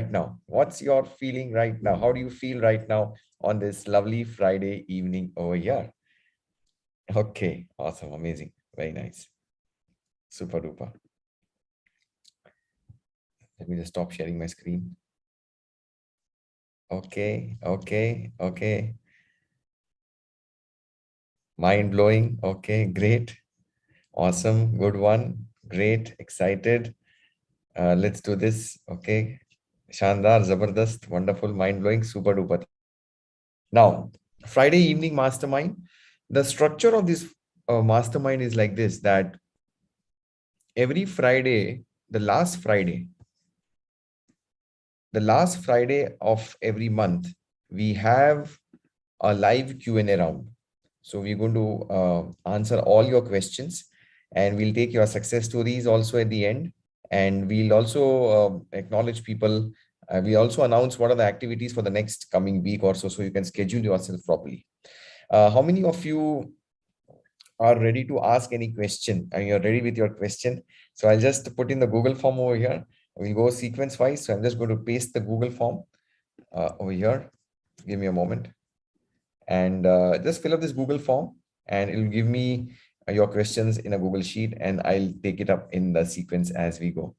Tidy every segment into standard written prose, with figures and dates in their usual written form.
now? What's your feeling right now? How do you feel right now on this lovely Friday evening over here? Okay, awesome, amazing, very nice, super duper. Let me just stop sharing my screen. Okay, okay, okay. Mind blowing. Okay, great, awesome, good one, great, excited. Let's do this. Okay, Shandar, Zabardast, wonderful, mind blowing, super duper. Now, Friday evening mastermind. The structure of this mastermind is like this: that every Friday, the last Friday, the last Friday of every month, we have a live Q&A round. So we're going to answer all your questions, and we'll take your success stories also at the end. And we'll also acknowledge people. We also announce what are the activities for the next coming week or so you can schedule yourself properly. How many of you are ready to ask any question and you're ready with your question? So I'll just put in the Google form over here. We'll go sequence wise. So I'm just going to paste the Google form over here. Give me a moment and just fill up this Google form, and it'll give me your questions in a Google sheet, and I'll take it up in the sequence as we go.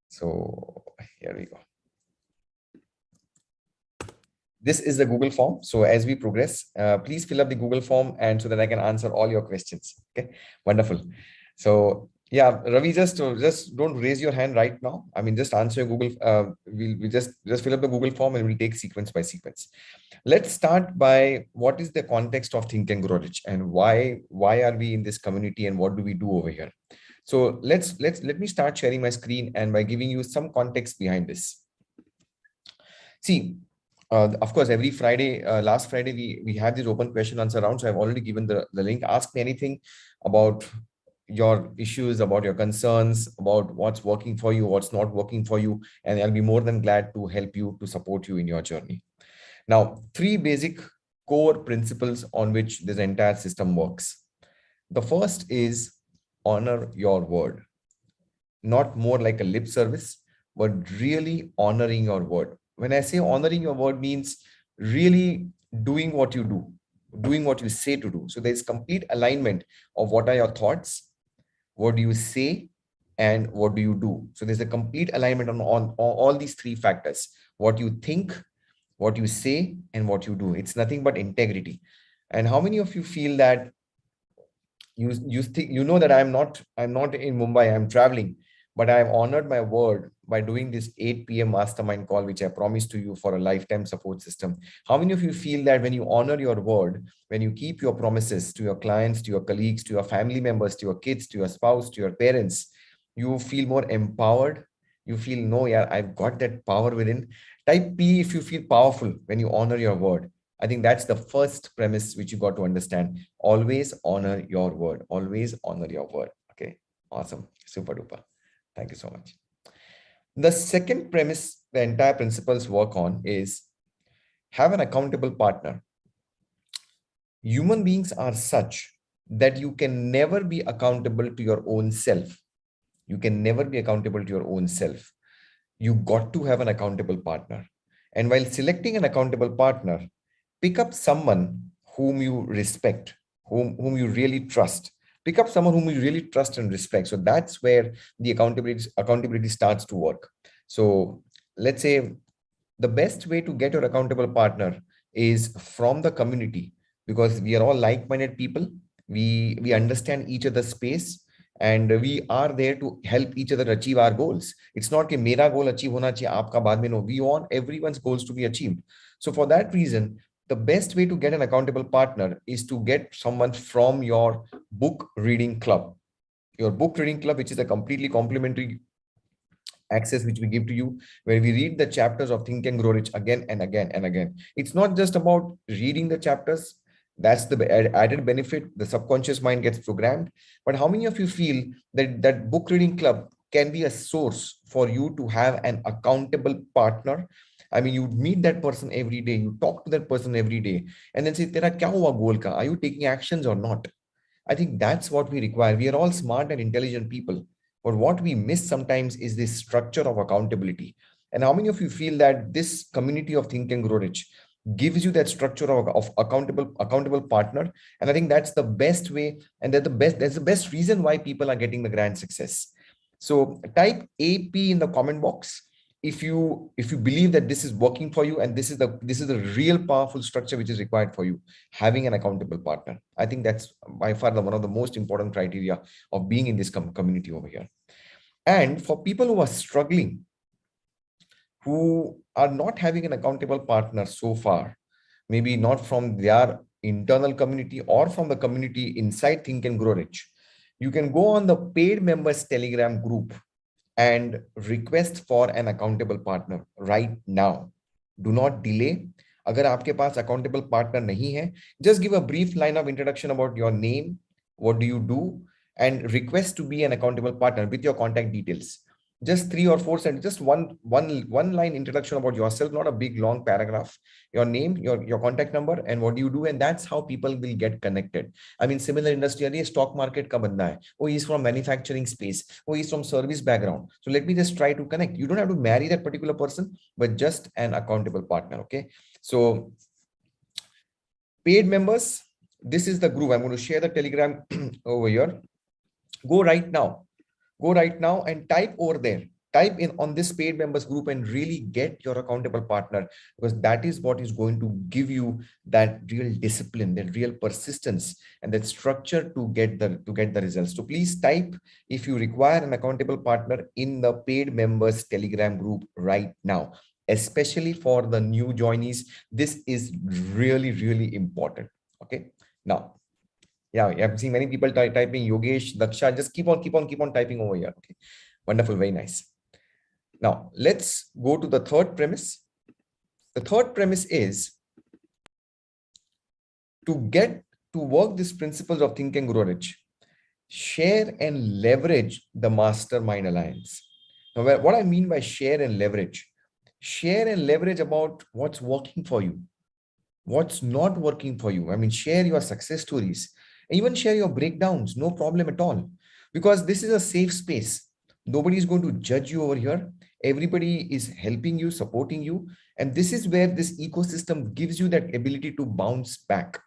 So here we go. This is the Google form. So as we progress, please fill up the Google form, and so that I can answer all your questions. Okay, wonderful. So yeah, Ravi, just don't raise your hand right now. I mean, just answer your Google. We just fill up the Google form, and we'll take sequence by sequence. Let's start by what is the context of Think and Grow Rich, and why are we in this community, and what do we do over here? So let me start sharing my screen, and by giving you some context behind this. See, of course, every Friday, last Friday, we have this open question answer round. So I've already given the link. Ask me anything about your issues, about your concerns, about what's working for you, what's not working for you, and I'll be more than glad to help you, to support you in your journey. Now, three basic core principles on which this entire system works. The first is honor your word, not more like a lip service, but really honoring your word. When I say honoring your word, means really doing what you do, doing what you say to do. So there's complete alignment of what are your thoughts, what do you say, and what do you do. So there's a complete alignment on all these three factors: what you think, what you say, and what you do. It's nothing but integrity. And how many of you feel that you think, you know, that I'm not in Mumbai, I'm traveling, but I've honored my word by doing this 8 p.m. mastermind call, which I promised to you for a lifetime support system. How many of you feel that when you honor your word, when you keep your promises to your clients, to your colleagues, to your family members, to your kids, to your spouse, to your parents, you feel more empowered? You feel, no, yeah, I've got that power within. Type P if you feel powerful when you honor your word. I think that's the first premise which you got to understand. Always honor your word. Always honor your word. Okay. Awesome. Super duper. Thank you so much. The second premise the entire principles work on is have an accountable partner. Human beings are such that you can never be accountable to your own self. You can never be accountable to your own self. You got to have an accountable partner. And while selecting an accountable partner, pick up someone whom you respect, whom you really trust. Pick up someone whom you really trust and respect. So that's where the accountability starts to work. So let's say the best way to get your accountable partner is from the community, because we are all like-minded people. We understand each other's space, and we are there to help each other achieve our goals. It's not कि मेरा goal achieve होना चाहिए आपका बाद में. No, we want everyone's goals to be achieved. So for that reason, the best way to get an accountable partner is to get someone from your book reading club. Your book reading club, which is a completely complimentary access which we give to you, where we read the chapters of Think and Grow Rich again and again and again. It's not just about reading the chapters. That's the added benefit. The subconscious mind gets programmed. But how many of you feel that that book reading club can be a source for you to have an accountable partner? I mean, you meet that person every day, you talk to that person every day, and then say, Tera kya hua goal ka? Are you taking actions or not? I think that's what we require. We are all smart and intelligent people. But what we miss sometimes is this structure of accountability. And how many of you feel that this community of Think and Grow Rich gives you that structure of accountable partner? And I think that's the best way, and that's the best reason why people are getting the grand success. So type AP in the comment box if you believe that this is working for you, and this is the real powerful structure which is required for you, having an accountable partner. I think that's by far one of the most important criteria of being in this community over here. And for people who are struggling, who are not having an accountable partner so far, maybe not from their internal community or from the community inside Think and Grow Rich, you can go on the paid members Telegram group and request for an accountable partner right now. Do not delay. अगर आपके पास accountable partner नहीं है, just give a brief line of introduction about your name, what do you do, and request to be an accountable partner with your contact details. Just 3 or 4 sentences, just one line introduction about yourself, not a big long paragraph. Your name, your contact number, and what do you do, and that's how people will get connected. I mean, similar industry, ये stock market का बंदा है, oh, he's from manufacturing space, oh, he's from service background. So let me just try to connect. You don't have to marry that particular person, but just an accountable partner. Okay. So paid members, this is the group. I'm going to share the Telegram over here. Go right now and type over there, type in on this paid members group, and really get your accountable partner, because that is what is going to give you that real discipline, that real persistence, and that structure to get the results. So please type if you require an accountable partner in the paid members Telegram group right now, especially for the new joinees. This is really, really important. Okay. Now, yeah, I'm seeing many people typing Yogesh, Daksha. Just keep on typing over here. Okay, wonderful, very nice. Now let's go to the third premise. The third premise is to get to work these principles of Think and Grow Rich. Share and leverage the Mastermind Alliance. Now, what I mean by share and leverage about what's working for you, what's not working for you. I mean, share your success stories. Even share your breakdowns, no problem at all. Because this is a safe space. Nobody is going to judge you over here. Everybody is helping you, supporting you. And this is where this ecosystem gives you that ability to bounce back.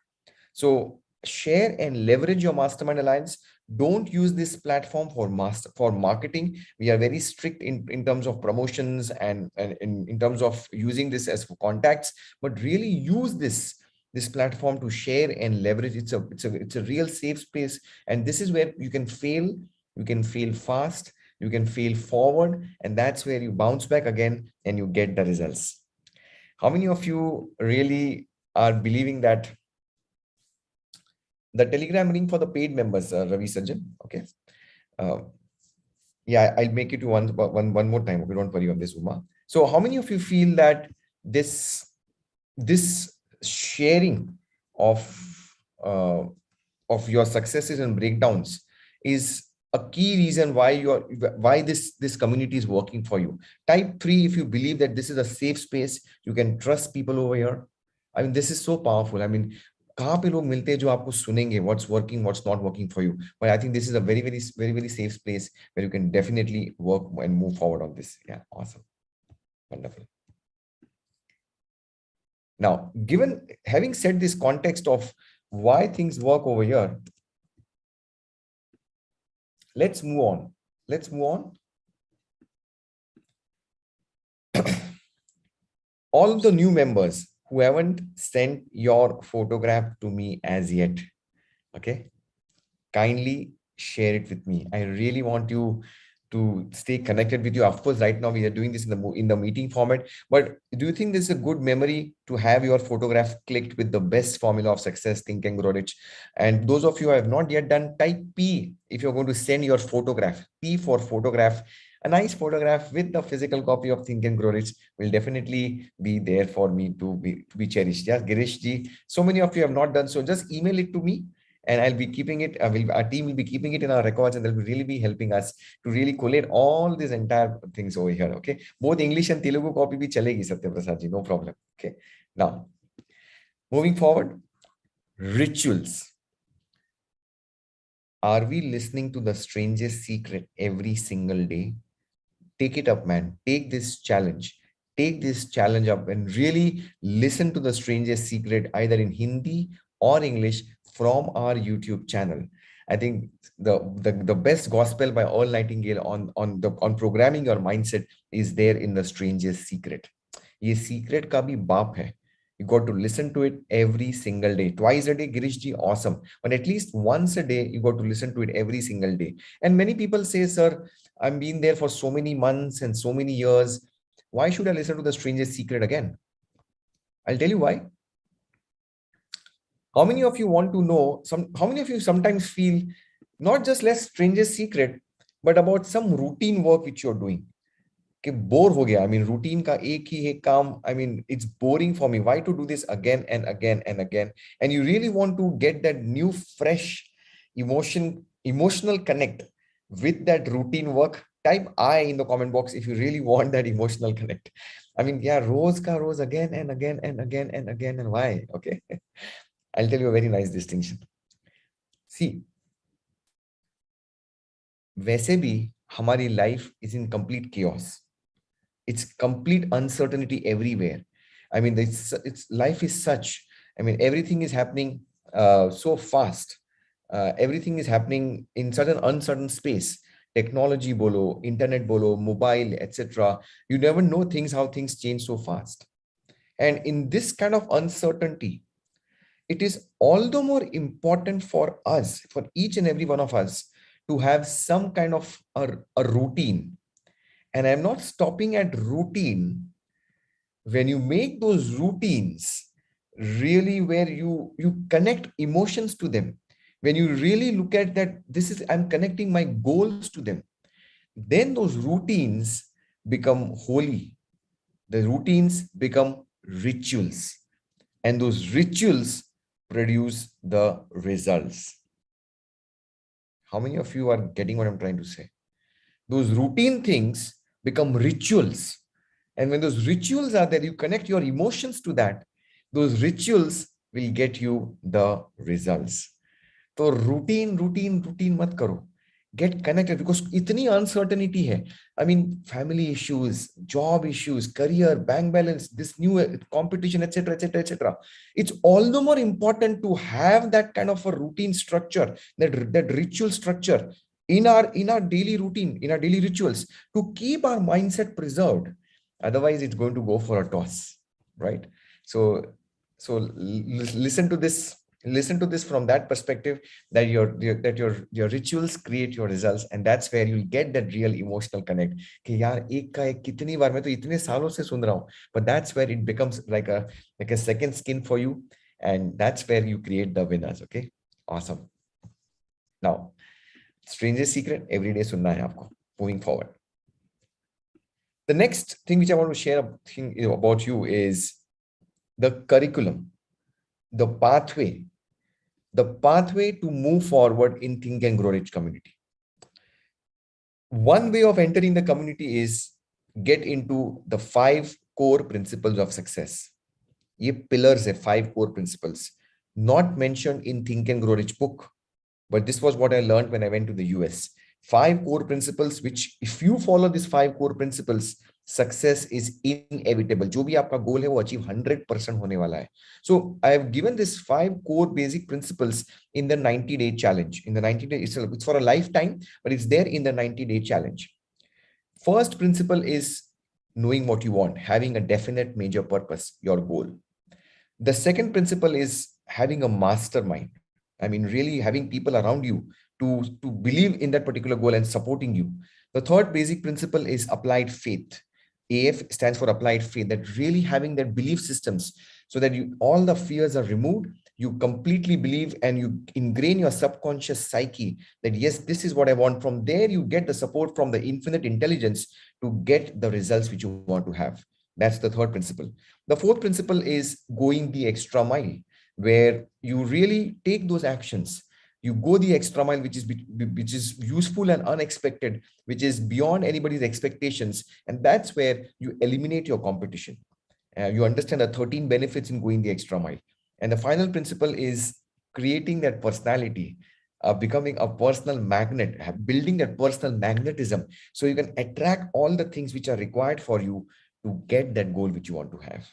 So share and leverage your Mastermind Alliance. Don't use this platform for marketing. We are very strict in terms of promotions and in terms of using this as for contacts, but really use this platform to share and leverage. It's a real safe space, and this is where you can fail fast, you can fail forward, and that's where you bounce back again and you get the results. How many of you really are believing that the Telegram link for the paid members, Ravi Sajjan? Okay. Yeah, I'll make it to one more time. Okay, don't worry on this, Uma. So how many of you feel that this sharing of your successes and breakdowns is a key reason why this community is working for you? Type 3 if you believe that this is a safe space, you can trust people over here. I mean, this is so powerful. I mean, कहाँ पे लोग मिलते हैं जो आपको सुनेंगे what's working, what's not working for you. But I think this is a very, very, very, very safe place where you can definitely work and move forward on this. Yeah, awesome, wonderful. Now, having said this context of why things work over here, let's move on. All of the new members who haven't sent your photograph to me as yet, okay, kindly share it with me. I really want you to stay connected with you. Of course, right now we are doing this in the meeting format, but do you think this is a good memory to have your photograph clicked with the best formula of success, Think and Grow Rich? And those of you who have not yet done, type P if you're going to send your photograph. P for photograph. A nice photograph with the physical copy of Think and Grow Rich will definitely be there for me to be cherished. Yes, Girish ji, so many of you have not done so. Just email it to me, and I'll be keeping it. Our team will be keeping it in our records, and they'll really be helping us to really collate all these entire things over here. Okay, both English and Telugu copy bhi chalegi, Satya Prasad ji, no problem. Okay, now moving forward, rituals. Are we listening to the strangest secret every single day? Take it up, man. Take this challenge. take this challenge up and really listen to the strangest secret, either in Hindi or English, from our YouTube channel. I think the best gospel by Earl Nightingale on programming your mindset is there in the strangest secret. ये secret का भी बाप है. You got to listen to it every single day. Twice a day, Girish ji, awesome. But at least once a day, you got to listen to it every single day. And many people say, sir, I've been there for so many months and so many years. Why should I listen to the strangest secret again? I'll tell you why. How many of you want to know, how many of you sometimes feel not just less strangest secret, but about some routine work which you're doing? कि bore हो गया. I mean, routine का एक काम. I mean, it's boring for me. Why to do this again and again and again? And you really want to get that new, fresh emotional connect with that routine work. Type I in the comment box if you really want that emotional connect. I mean, yeah, रोज का रोज again and again and again and again, and why? Okay, I'll tell you a very nice distinction. See, वैसे भी हमारी life is in complete chaos. It's complete uncertainty everywhere. I mean, it's life is such. I mean, everything is happening so fast. Everything is happening in such an uncertain space. Technology bolo, internet bolo, mobile, etc. You never know how things change so fast. And in this kind of uncertainty, it is all the more important for us, for each and every one of us, to have some kind of a routine. And I'm not stopping at routine. When you make those routines really where you connect emotions to them, when you really look at that, I'm connecting my goals to them, then those routines become holy. The routines become rituals, and those rituals produce the results. How many of you are getting what I'm trying to say? Those routine things become rituals. And when those rituals are there, you connect your emotions to that. Those rituals will get you the results. So routine mat karo. Get connected, because itni uncertainty hai. I mean, family issues, job issues, career, bank balance, this new competition, etc., etc., etc. It's all the more important to have that kind of a routine structure, that ritual structure in our daily routine, in our daily rituals, to keep our mindset preserved. Otherwise, it's going to go for a toss, right? So listen to this. Listen to this from that perspective, that your rituals create your results, and that's where you'll get that real emotional connect. कि यार एक का एक कितनी बार मैं तो इतने सालों से सुन रहा हूँ, but that's where it becomes like a second skin for you, and that's where you create the winners. Okay, awesome. Now, strangest secret every day सुनना है आपको. Moving forward, the next thing which I want to share about you is the curriculum, the pathway to move forward in Think and Grow Rich community. One way of entering the community is get into the 5 core principles of success. Ye pillars hai, 5 core principles, not mentioned in Think and Grow Rich book, but this was what I learned when I went to the US. 5 core principles, which if you follow these 5 core principles, success is inevitable. जो भी आपका goal है वो achieve 100% होने वाला है. So I have given this 5 core basic principles in the 90-day challenge. In the 90 days, it's for a lifetime, but it's there in the 90-day challenge. First principle is knowing what you want, having a definite major purpose, your goal. The second principle is having a mastermind. I mean, really having people around you to believe in that particular goal and supporting you. The third basic principle is applied faith. AF stands for applied faith, that really having that belief systems so that all the fears are removed. You completely believe and you ingrain your subconscious psyche that, yes, this is what I want. From there, you get the support from the infinite intelligence to get the results which you want to have. That's the third principle. The fourth principle is going the extra mile, where you really take those actions. You go the extra mile, which is useful and unexpected, which is beyond anybody's expectations. And that's where you eliminate your competition. You understand the 13 benefits in going the extra mile. And the final principle is creating that personality, becoming a personal magnet, building that personal magnetism, so you can attract all the things which are required for you to get that goal which you want to have.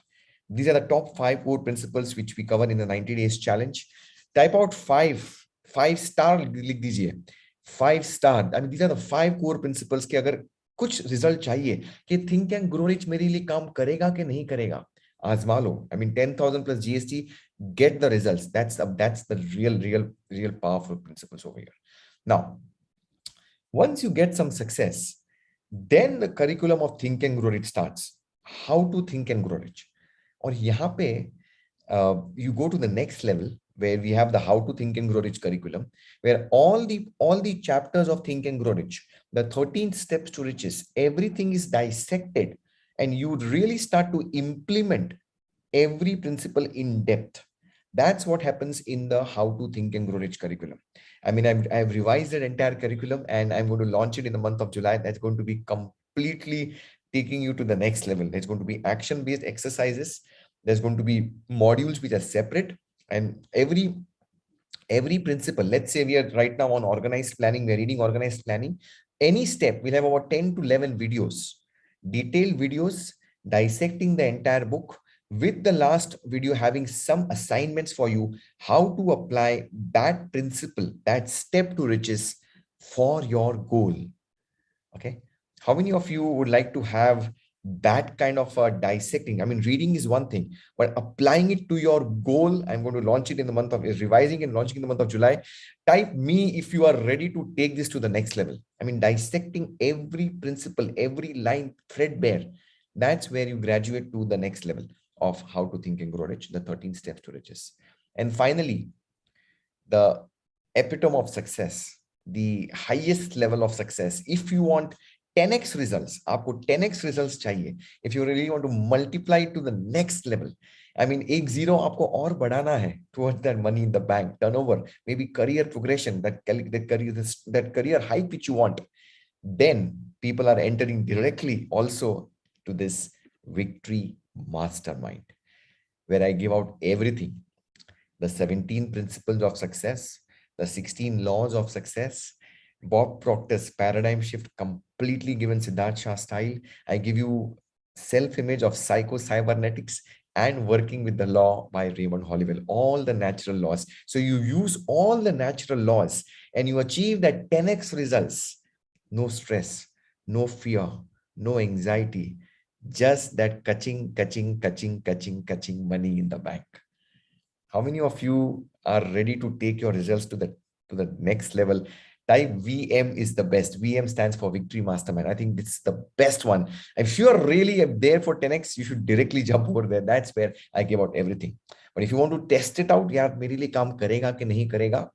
These are the top 5 core principles which we cover in the 90 days challenge. Type out 5 star लिख दीजिए, 5 star. I mean, these are the 5 core principles कि अगर कुछ result चाहिए कि think and grow rich मेरे लिए काम करेगा कि नहीं करेगा, आजमा लो. I mean, 10,000 plus GST, get the results. That's the real powerful principles over here. Now, once you get some success, then the curriculum of think and grow rich starts. How to think and grow rich. और यहाँ पे you go to the next level where we have the how to think and grow rich curriculum, where all the chapters of think and grow rich, the 13 steps to riches, everything is dissected, and you really start to implement every principle in depth. That's what happens in the how to think and grow rich curriculum. I mean, I've revised that entire curriculum and I'm going to launch it in the month of July. That's going to be completely taking you to the next level. There's going to be action-based exercises. There's going to be modules which are separate, and every principle. Let's say we are right now on organized planning. We're reading organized planning. Any step, we'll have about 10 to 11 videos, detailed videos dissecting the entire book, with the last video having some assignments for you, how to apply that principle, that step to riches for your goal. Okay. How many of you would like to have that kind of dissecting? I mean, reading is one thing, but applying it to your goal. I'm going to launch it in the month of revising and launching in the month of July. Type me if you are ready to take this to the next level. I mean, dissecting every principle, every line threadbare. That's where you graduate to the next level of how to think and grow rich, the 13 steps to riches. And finally, the epitome of success, the highest level of success. If you want 10x results, आपको 10x results चाहिए. If you really want to multiply it to the next level, I mean, एक zero आपको और बढ़ाना है towards that money in the bank, turnover, maybe career progression, that career hike which you want, then people are entering directly also to this victory mastermind, where I give out everything: the 17 principles of success, the 16 laws of success, Bob Proctor's paradigm shift, completely given Sidharth Shah style. I give you self-image of psycho-cybernetics and working with the law by Raymond Holliwell, all the natural laws. So you use all the natural laws and you achieve that 10x results. No stress, no fear, no anxiety, just that catching money in the bank. How many of you are ready to take your results to the next level? Type VM is the best. VM stands for Victory Mastermind. I think it's the best one. If you are really there for 10x, you should directly jump over there. That's where I give out everything. But if you want to test it out, yaar, मेरे लिए काम करेगा कि नहीं करेगा,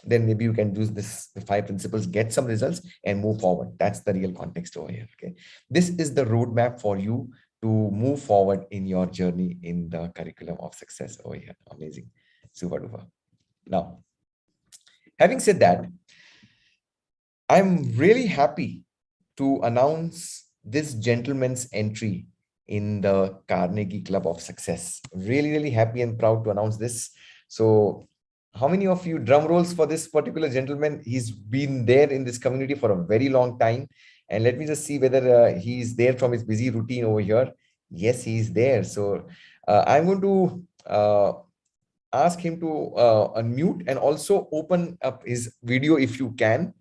then maybe you can use the 5 principles, get some results, and move forward. That's the real context over here. Okay, this is the roadmap for you to move forward in your journey in the curriculum of success over here. Amazing, super duper. Now, having said that, I'm really happy to announce this gentleman's entry in the Carnegie Club of Success. Really happy and proud to announce this. So how many of you, drum rolls for this particular gentleman? He's been there in this community for a very long time. And let me just see whether he's there from his busy routine over here. Yes, he's there. So I'm going to ask him to unmute and also open up his video if you can.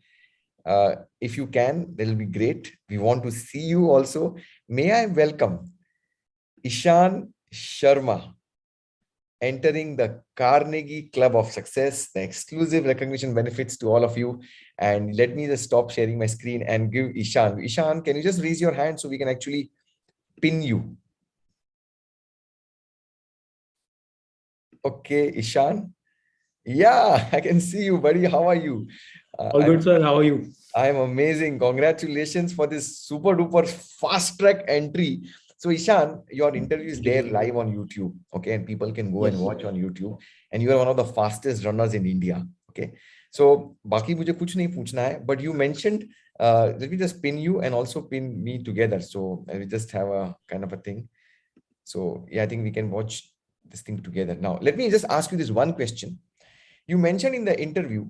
If you can, that'll be great. We want to see you also. May I welcome Ishan Sharma, entering the Carnegie Club of Success, the exclusive recognition benefits to all of you. And let me just stop sharing my screen and give Ishan. Ishan, can you just raise your hand so we can actually pin you? Okay, Ishan. Yeah, I can see you, buddy. How are you? All good, sir. How are you? I'm amazing. Congratulations for this super duper fast track entry. So Ishan, your interview is there live on YouTube. Okay. And people can go and watch on YouTube. And you are one of the fastest runners in India. Okay. So baki mujhe kuch nahi पूछना hai, but you mentioned, let me just pin you and also pin me together. So we just have a kind of a thing. So yeah, I think we can watch this thing together. Now, let me just ask you this one question. You mentioned in the interview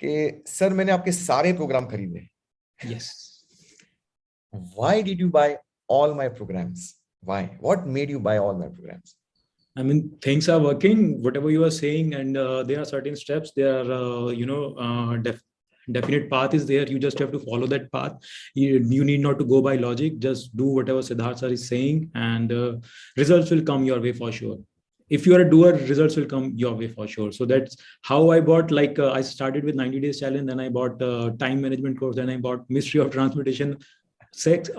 कि sir मैंने आपके सारे programme खरीदे. Yes. Why did you buy all my programs? Why? What made you buy all my programs? I mean, things are working, whatever you are saying, and there are certain steps. There are, definite path is there. You just have to follow that path. You need not to go by logic. Just do whatever Siddharth sir is saying, and results will come your way for sure. If you are a doer, results will come your way for sure. So that's how I bought. Like I started with 90 days challenge, then I bought time management course, then I bought mystery of transmutation sex,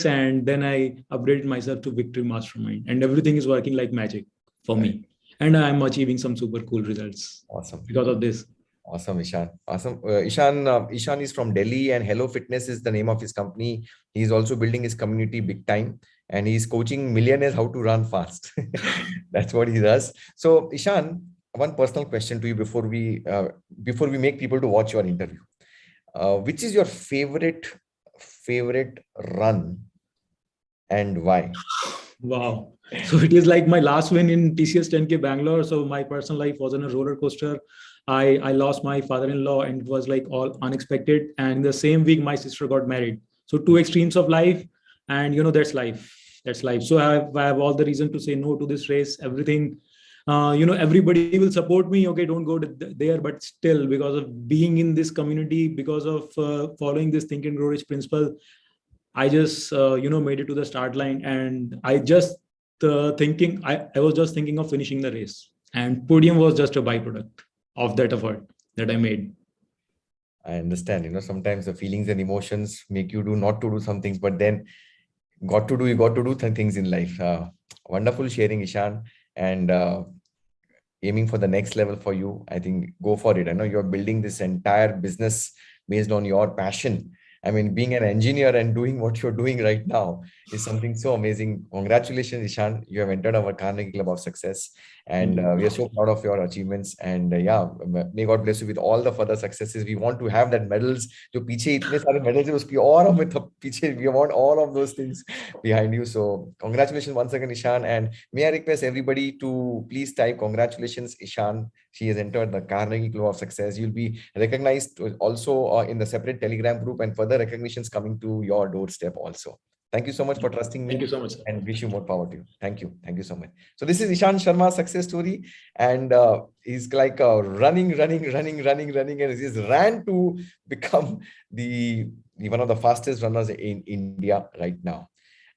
and then I upgraded myself to victory mastermind, and everything is working like magic for Right. me, and I'm achieving some super cool results Awesome. because of this. Awesome, Ishan. Awesome. Ishan is from Delhi, and Hello Fitness is the name of his company. He's also building his community big time, and he's coaching millionaires how to run fast. That's what he does. So, Ishan, one personal question to you before we make people to watch your interview. Which is your favorite run, and why? Wow. So it is like my last win in TCS 10K Bangalore. So my personal life was on a roller coaster. I lost my father-in-law, and it was like all unexpected. And in the same week, my sister got married. So two extremes of life, and that's life. That's life. So I have all the reason to say no to this race. Everything, everybody will support me. Okay, don't go to there. But still, because of being in this community, because of following this Think and Grow Rich principle, I just made it to the start line, and I just I was just thinking of finishing the race, and podium was just a byproduct of that effort that I made. I understand. Sometimes the feelings and emotions make you do not to do some things, but then you got to do things in life. Wonderful sharing, Ishan, and aiming for the next level for you. I think go for it. I know you're building this entire business based on your passion. I mean, being an engineer and doing what you're doing right now is something so amazing. Congratulations, Ishan. You have entered our Carnegie Club of Success, and we are so proud of your achievements. And may God bless you with all the further successes. We want to have that medals. जो पीछे इतने सारे medals है उसकी और हमें पीछे we want all of those things behind you. So congratulations once again, Ishan. And may I request everybody to please type congratulations, Ishan. She has entered the Carnegie Club of Success. You'll be recognized also in the separate Telegram group, and further recognitions coming to your doorstep also. Thank you so much for trusting me. Thank you so much, sir. And wish you more power to you. Thank you. Thank you so much. So this is Ishan Sharma's success story, and he's like running, and he's ran to become the one of the fastest runners in India right now.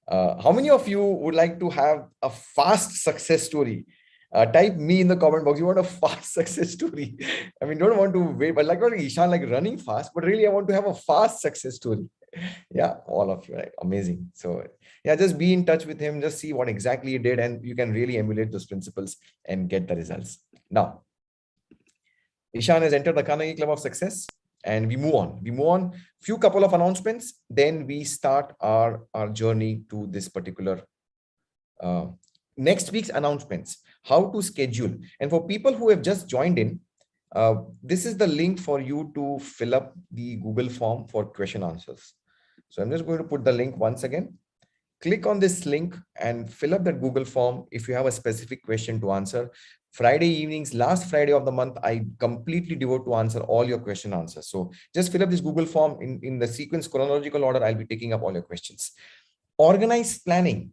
How many of you would like to have a fast success story? Type me in the comment box. You want a fast success story? I mean, don't want to wait, but like Ishan, like running fast, but really I want to have a fast success story. Yeah, all of you, right? Amazing. So yeah, just be in touch with him, just see what exactly he did, and you can really emulate those principles and get the results. Now, Ishan has entered the Carnegie Club of Success, and we move on. Few couple of announcements, then we start our journey to this particular next week's announcements, how to schedule. And for people who have just joined in, this is the link for you to fill up the Google form for question answers. So I'm just going to put the link once again. Click on this link and fill up that Google form if you have a specific question to answer. Friday evenings, last Friday of the month, I completely devote to answer all your question answers. So just fill up this Google form in the sequence, chronological order. I'll be taking up all your questions. Organized planning.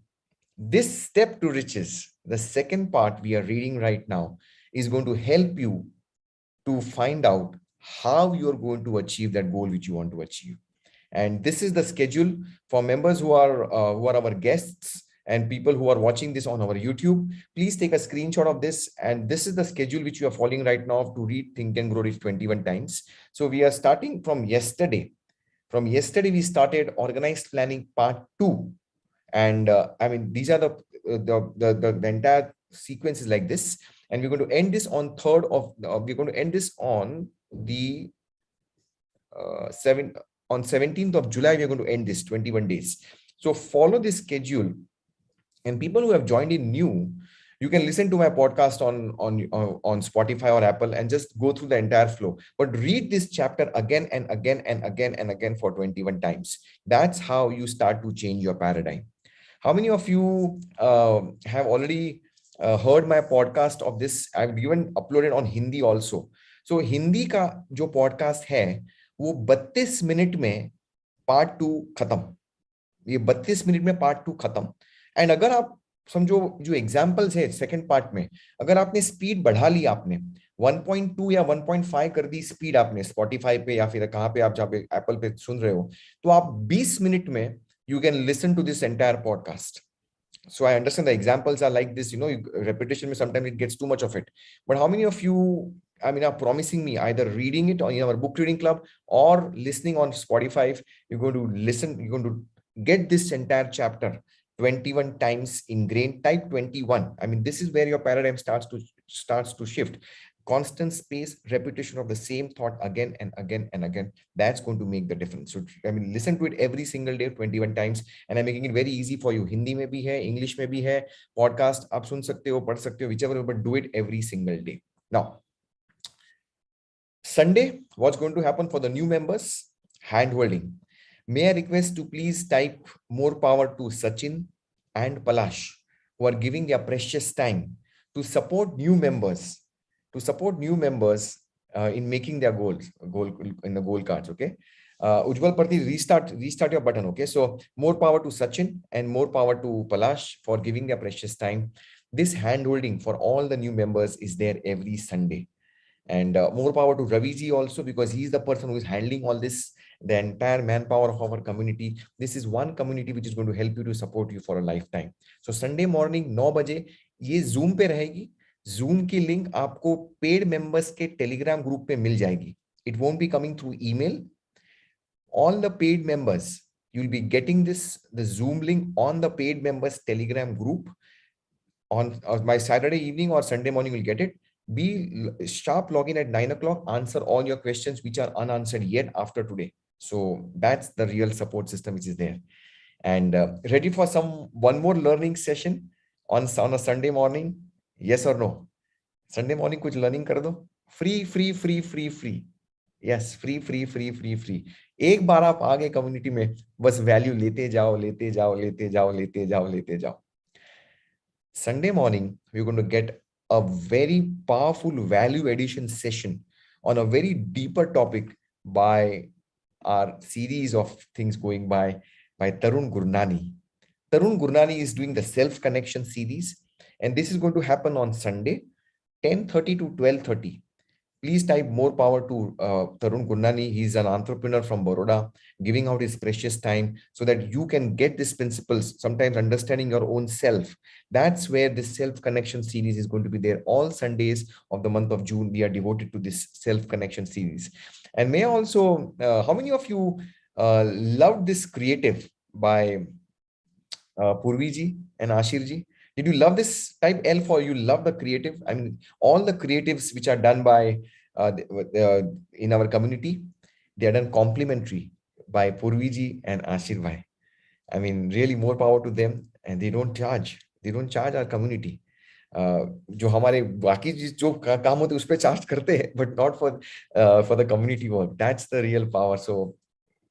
This step to riches, the second part we are reading right now, is going to help you to find out how you're going to achieve that goal which you want to achieve. And this is the schedule for members who are our guests and people who are watching this on our YouTube. Please take a screenshot of this. And this is the schedule which you are following right now to read Think and Grow Rich 21 times. So we are starting from yesterday. From yesterday, we started organized planning part 2. And I mean, these are the entire sequence is like this. And we're going to end this on we're going to end this on the 17th of July. We're going to end this 21 days. So follow this schedule. And people who have joined in new, you can listen to my podcast on Spotify or Apple and just go through the entire flow. But read this chapter again and again and again and again for 21 times. That's how you start to change your paradigm. How many of you have already heard my podcast of this? I've even uploaded on Hindi also. So Hindi का जो podcast है वो 32 minute में part 2 खत्म. ये 32 minute में part 2 खत्म। And अगर आप समझो जो एग्जाम्पल्स है सेकंड पार्ट में, अगर आपने स्पीड बढ़ा ली, आपने 1.2 या 1.5 कर दी स्पीड आपने स्पॉटिफाई पे या फिर कहाँ पे आप जहाँ पे एप्पल पे सुन रहे हो, तो आप 20 मिनट में you can listen to this entire podcast. So I understand the examples are like this, repetition, sometimes it gets too much of it. But how many of you, I mean, are promising me either reading it on our book reading club or listening on Spotify? You're going to listen, you're going to get this entire chapter 21 times ingrained. Type 21. I mean, this is where your paradigm starts to shift. Constant space, repetition of the same thought again and again and again. That's going to make the difference. So, I mean, listen to it every single day, 21 times. And I'm making it very easy for you. Hindi mein bhi hai, English mein bhi hai. Podcast, aap sun sakte ho, pad sakte ho, whichever, but do it every single day. Now, Sunday, what's going to happen for the new members? Hand-holding. May I request to please type more power to Sachin and Palash, who are giving their precious time to support new members, in making their goal in the goal cards. Okay. Ujjwal Parthi, restart your button. Okay. So more power to Sachin and more power to Palash for giving their precious time. This hand-holding for all the new members is there every Sunday. And more power to Raviji also, because he's the person who is handling all this, the entire manpower of our community. This is one community which is going to help you to support you for a lifetime. So Sunday morning 9 बजे ये Zoom पे रहेगी. Zoom की link आपको paid members के Telegram group पे मिल जाएगी. It won't be coming through email. All the paid members, you'll be getting the Zoom link on the paid members telegram group on my Saturday evening or Sunday morning. You'll get it. Be sharp, log in at 9 o'clock, answer all your questions which are unanswered yet after today. So that's the real support system which is there. And ready for one more learning session on a Sunday morning? Yes or no? Sunday morning kuch learning kar do. Free. Yes, free. एक बार आप आ गए community में, बस value लेते जाओ. Sunday morning, we're going to get a very powerful value addition session on a very deeper topic by our series of things going by Tarun Gurnani. Tarun Gurnani is doing the self-connection series, and this is going to happen on Sunday, 10:30 to 12:30. Please type more power to Tarun Gurnani. He's an entrepreneur from Baroda, giving out his precious time so that you can get these principles, sometimes understanding your own self. That's where this self-connection series is going to be there. All Sundays of the month of June, we are devoted to this self-connection series. And may I also, how many of you loved this creative by Purviji and Ashirji? Did you love this? Type L for you love the creative. I mean, all the creatives which are done by in our community, they are done complimentary by Purviji and Ashir Bhai. I mean, really more power to them, and they don't charge. They don't charge our community. जो हमारे बाकी जो काम होते हैं उस पे charge करते हैं, but not for the community work. That's the real power. So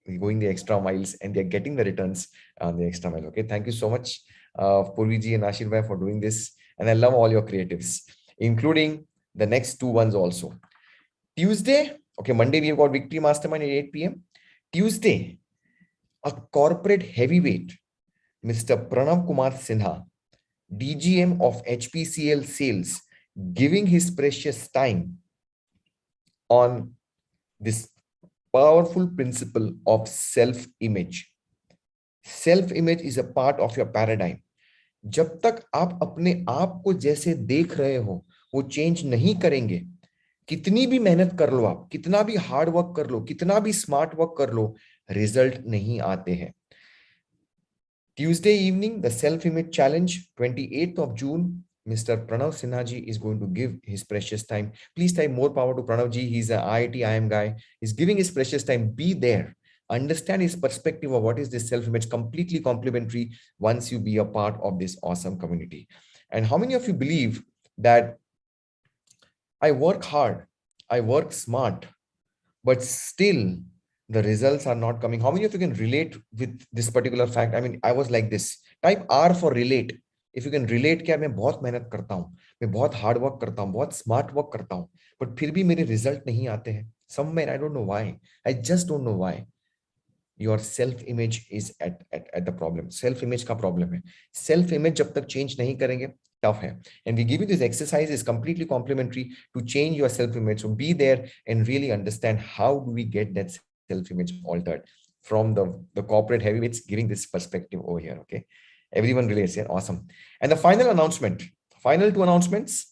going the extra miles, and they're getting the returns on the extra mile. Okay, thank you so much, Purviji and Ashir Bhai, for doing this. And I love all your creatives, including the next two ones also. Tuesday, okay, Monday we've got Victory Mastermind at 8 p.m. Tuesday, a corporate heavyweight, Mr. Pranav Kumar Sinha, DGM of HPCL Sales, giving his precious time on this powerful principle of self-image. Self-image is a part of your paradigm. जब तक आप अपने आप को जैसे देख रहे हो वो चेंज नहीं करेंगे, कितनी भी मेहनत कर लो आप, कितना भी हार्ड वर्क कर लो, कितना भी स्मार्ट वर्क कर लो, रिजल्ट नहीं आते हैं. Tuesday evening, the self-image challenge, 28th of June, Mr. Pranav Sinha ji is going to give his precious time. Please type more power to Pranav ji. He's an IIT IM guy. He's giving his precious time. Be there. Understand his perspective of what is this self-image, completely complimentary once you be a part of this awesome community. And how many of you believe that I work hard, I work smart, but still the results are not coming? How many of you can relate with this particular fact? I mean, I was like this. Type R for relate. If you can relate, क्या मैं बहुत मेहनत करता हूँ, मैं बहुत hard work करता हूँ, बहुत स्मार्ट वर्क करता हूँ, but फिर भी मेरे रिजल्ट नहीं आते हैं. Somewhere I don't know why. I just don't know why. your self image is at the problem. Self image का problem है. Self image जब तक change नहीं करेंगे, tough है. And we give you this exercise is completely complimentary to change your self image. So be there and really understand how do we get that self image altered from the corporate heavyweights giving this perspective over here. Okay, everyone relates here. Awesome. And the final announcement, final two announcements.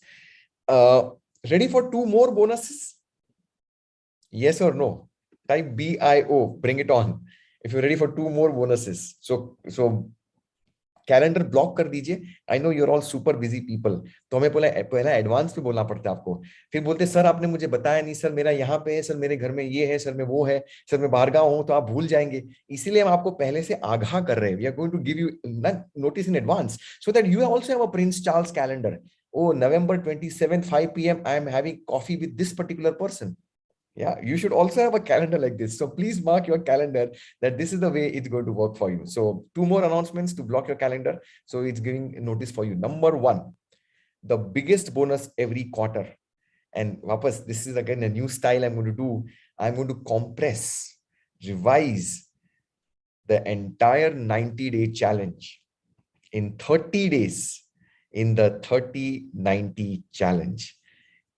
Ready for two more bonuses? Yes or no? Type BIO, bring it on if you're ready for two more bonuses. So calendar block कर दीजिए. I know you're all super busy people. तो हमें पहला advance पे बोलना पड़ता है आपको. फिर बोलते सर आपने मुझे बताया नहीं, सर मेरा यहाँ पे है, सर मेरे घर में ये है, सर मैं वो है, सर मैं बाहर गाँव हूँ, तो आप भूल जाएंगे. इसीलिए हम आपको पहले से आगाह कर रहे हैं. We are going to give you notice in advance so that you also have a Prince Charles calendar. Oh, November 27th, 5 p.m. I am having coffee with this particular person. Yeah, you should also have a calendar like this. So please mark your calendar that this is the way it's going to work for you. So two more announcements to block your calendar. So it's giving notice for you. Number one, the biggest bonus every quarter. And Vapas, this is again a new style I'm going to do. I'm going to compress, revise the entire 90-day challenge in 30 days in the 30-90 challenge.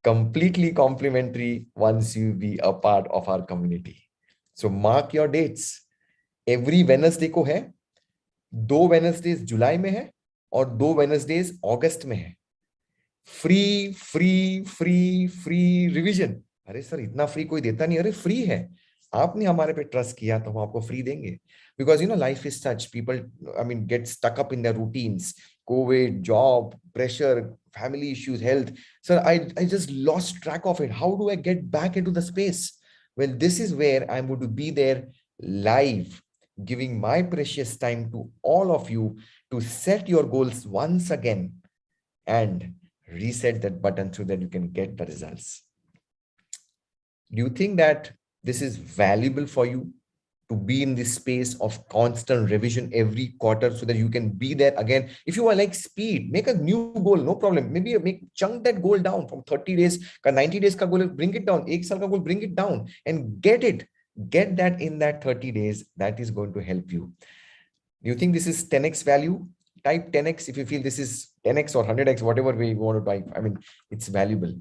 Completely complimentary once you be a part of our community. So mark your dates. Every Wednesday को है, 2 Wednesdays जुलाई में है और 2 Wednesdays अगस्त में है. Free revision. अरे sir इतना free कोई देता नहीं. अरे फ्री है. आपने हमारे पे ट्रस्ट किया तो हम आपको फ्री देंगे. Because you know life is such, people get stuck up in their routines. COVID, job, pressure, family issues, health. Sir, I just lost track of it. How do I get back into the space? Well, this is where I'm going to be there live, giving my precious time to all of you to set your goals once again and reset that button so that you can get the results. Do you think that this is valuable for you to be in this space of constant revision every quarter so that you can be there again? If you are like speed, make a new goal, no problem. Maybe chunk that goal down from 30 days, 90 days ka goal, bring it down, 1 saal ka goal, bring it down and get that in that 30 days. That is going to help you. Do you think this is 10x value? Type 10x if you feel this is 10x or 100x, whatever way you want to type. It's valuable.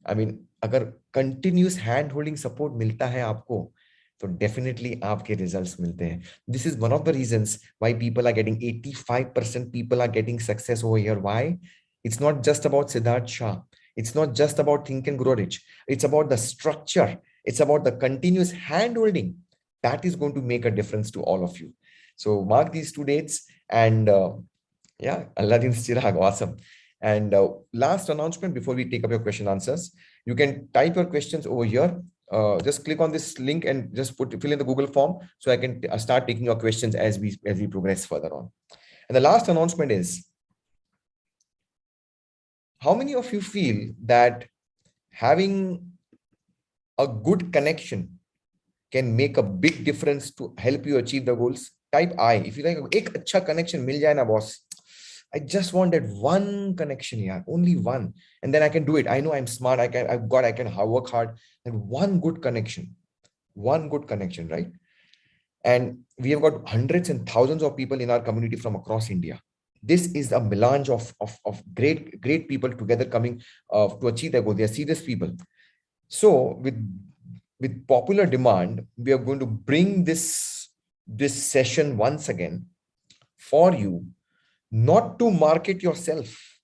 अगर continuous hand holding support मिलता है आपको, तो definitely आपके results मिलते हैं. This is one of the reasons why people are getting 85% people are getting success over here. Why? It's not just about Sidharth Shah. It's not just about Think and Grow Rich. It's about the structure. It's about the continuous hand holding. That is going to make a difference to all of you. So mark these 2 dates and Aladdin's Chirag, awesome. And last announcement before we take up your question answers, you can type your questions over here. Just click on this link and just fill in the Google form so I can start taking your questions as we progress further on. And the last announcement is, how many of you feel that having a good connection can make a big difference to help you achieve the goals? Type I. If you like, एक अच्छा connection मिल जाए ना boss. I just wanted one connection here, only one, and then I can do it. I know I'm smart. I can work hard, and one good connection, right? And we have got hundreds and thousands of people in our community from across India. This is a melange of great people together coming to achieve their goal. They are serious people. So with popular demand, we are going to bring this session once again for you. Not to market yourself,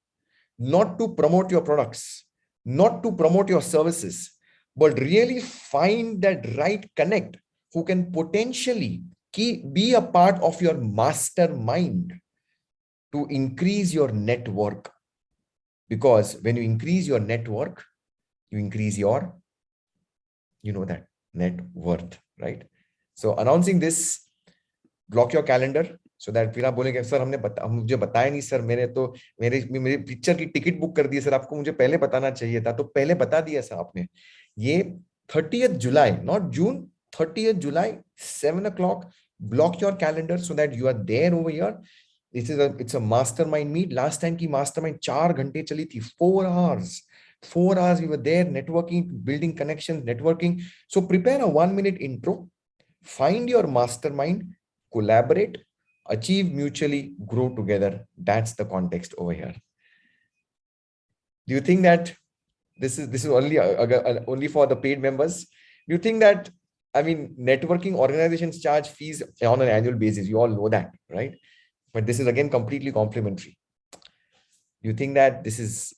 not to promote your products, not to promote your services, but really find that right connect who can potentially be a part of your mastermind to increase your network. Because when you increase your network, you increase your, that net worth, right? So announcing this, block your calendar. So that फिर आप बोलेंगे sir मुझे बताया नहीं sir, मेरी picture की ticket book कर दी sir, आपको मुझे पहले बताना चाहिए था. तो पहले बता दिया सर आपने. ये 30th July, not June, 30th July, 7 o'clock. Block your calendar so that you are there over here. It's a mastermind meet. Last time की mastermind 4 घंटे चली थी, 4 hours. 4 hours we were there networking, building connections, networking. So prepare a 1-minute intro Find your mastermind, collaborate, achieve mutually, grow together. That's the context over here. Do you think that this is only for the paid members? Do you think that, I mean, networking organizations charge fees on an annual basis? You all know that, right? But this is again completely complimentary. You think that this is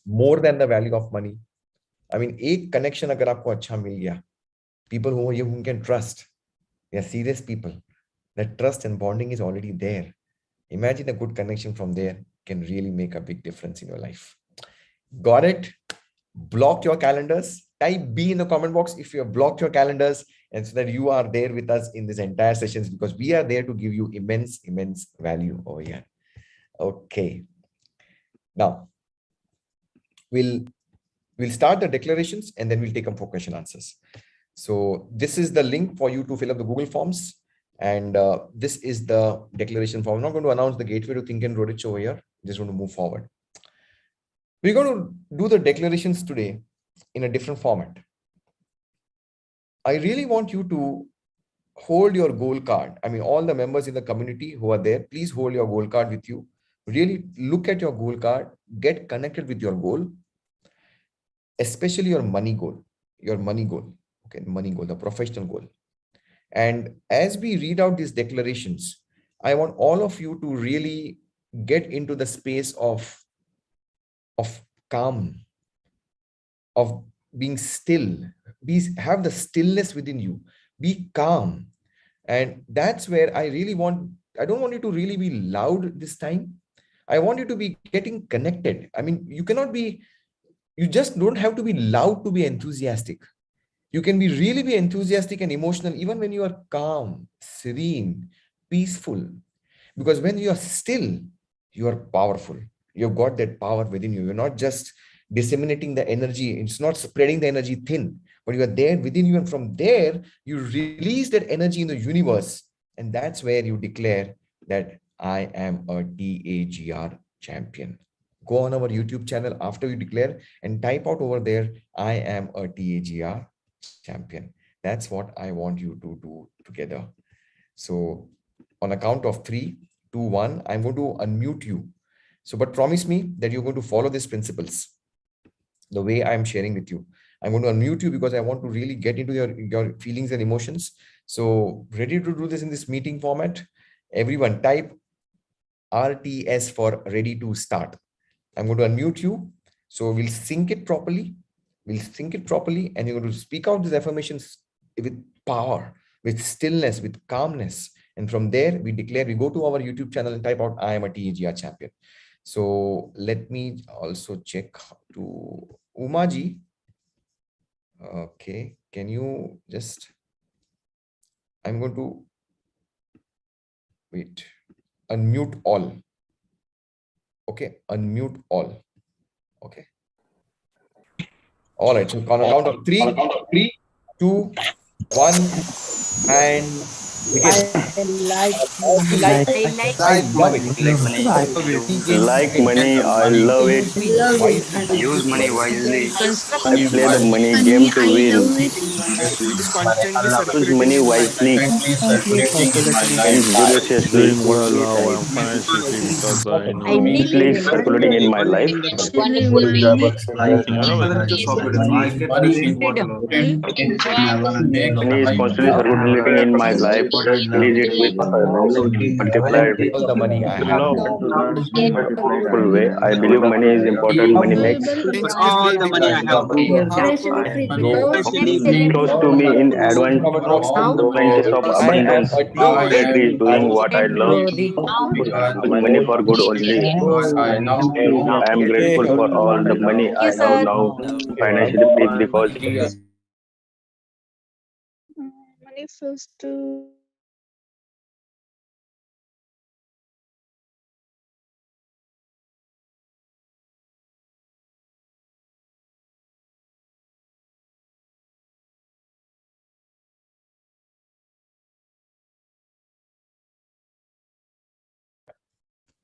more than the value of money? I mean, एक connection अगर आपको अच्छा मिल गया, people who you can trust, they are serious people. That trust and bonding is already there. Imagine a good connection from there can really make a big difference in your life. Got it? Block your calendars. Type B in the comment box if you have blocked your calendars, and so that you are there with us in this entire sessions, because we are there to give you immense value over here. Okay. Now we'll start the declarations and then we'll take them for question answers. So this is the link for you to fill up the Google Forms. And this is the declaration form. I'm not going to announce the gateway to Think and Grow Rich over here. Just going to move forward. We're going to do the declarations today in a different format. I really want you to hold your goal card. I mean, all the members in the community who are there, please hold your goal card with you. Really look at your goal card, get connected with your goal, especially your money goal, okay, money goal, the professional goal. And as we read out these declarations, I want all of you to really get into the space of calm, of being still, have the stillness within you, be calm. And that's where I don't want you to really be loud this time. I want you to be getting connected. I mean, you just don't have to be loud to be enthusiastic. You can really be enthusiastic and emotional even when you are calm, serene, peaceful. Because when you are still, you are powerful. You've got that power within you. You're not just disseminating the energy. It's not spreading the energy thin, but you are there within you. And from there, you release that energy in the universe. And that's where you declare that I am a TAGR champion. Go on our YouTube channel after you declare and type out over there, I am a TAGR champion. That's what I want you to do together. So on a count of 3, 2, 1, I'm going to unmute you. So, but promise me that you're going to follow these principles the way I'm sharing with you. I'm going to unmute you because I want to really get into your feelings and emotions. So ready to do this in this meeting format? Everyone type RTS for ready to start. I'm going to unmute you. So we'll sync it properly. And you're going to speak out these affirmations with power, with stillness, with calmness. And from there, we go to our YouTube channel and type out, I am a TAGR champion. So let me also check to Umaji. Okay, can you just, I'm going to wait, unmute all. Okay, unmute all. Okay. All right, so on a count of 3, 2, 1, and begin. I love it. Like money, I love it. Use money wisely. I play the money game to win. Is constantly Use money circulating in my wisely life. and judiciously. Doing well now and financially because I know Money is circulating in my life. Money is constantly circulating in my life. Release it with multiplied All the money I have. love. full way. I believe money is important. Money makes Instinctively, we close to me in advance. Appliances of abundance. That is doing what I love. Using money for good only. I am grateful for all the money I have now. Financially peace because Manifesto.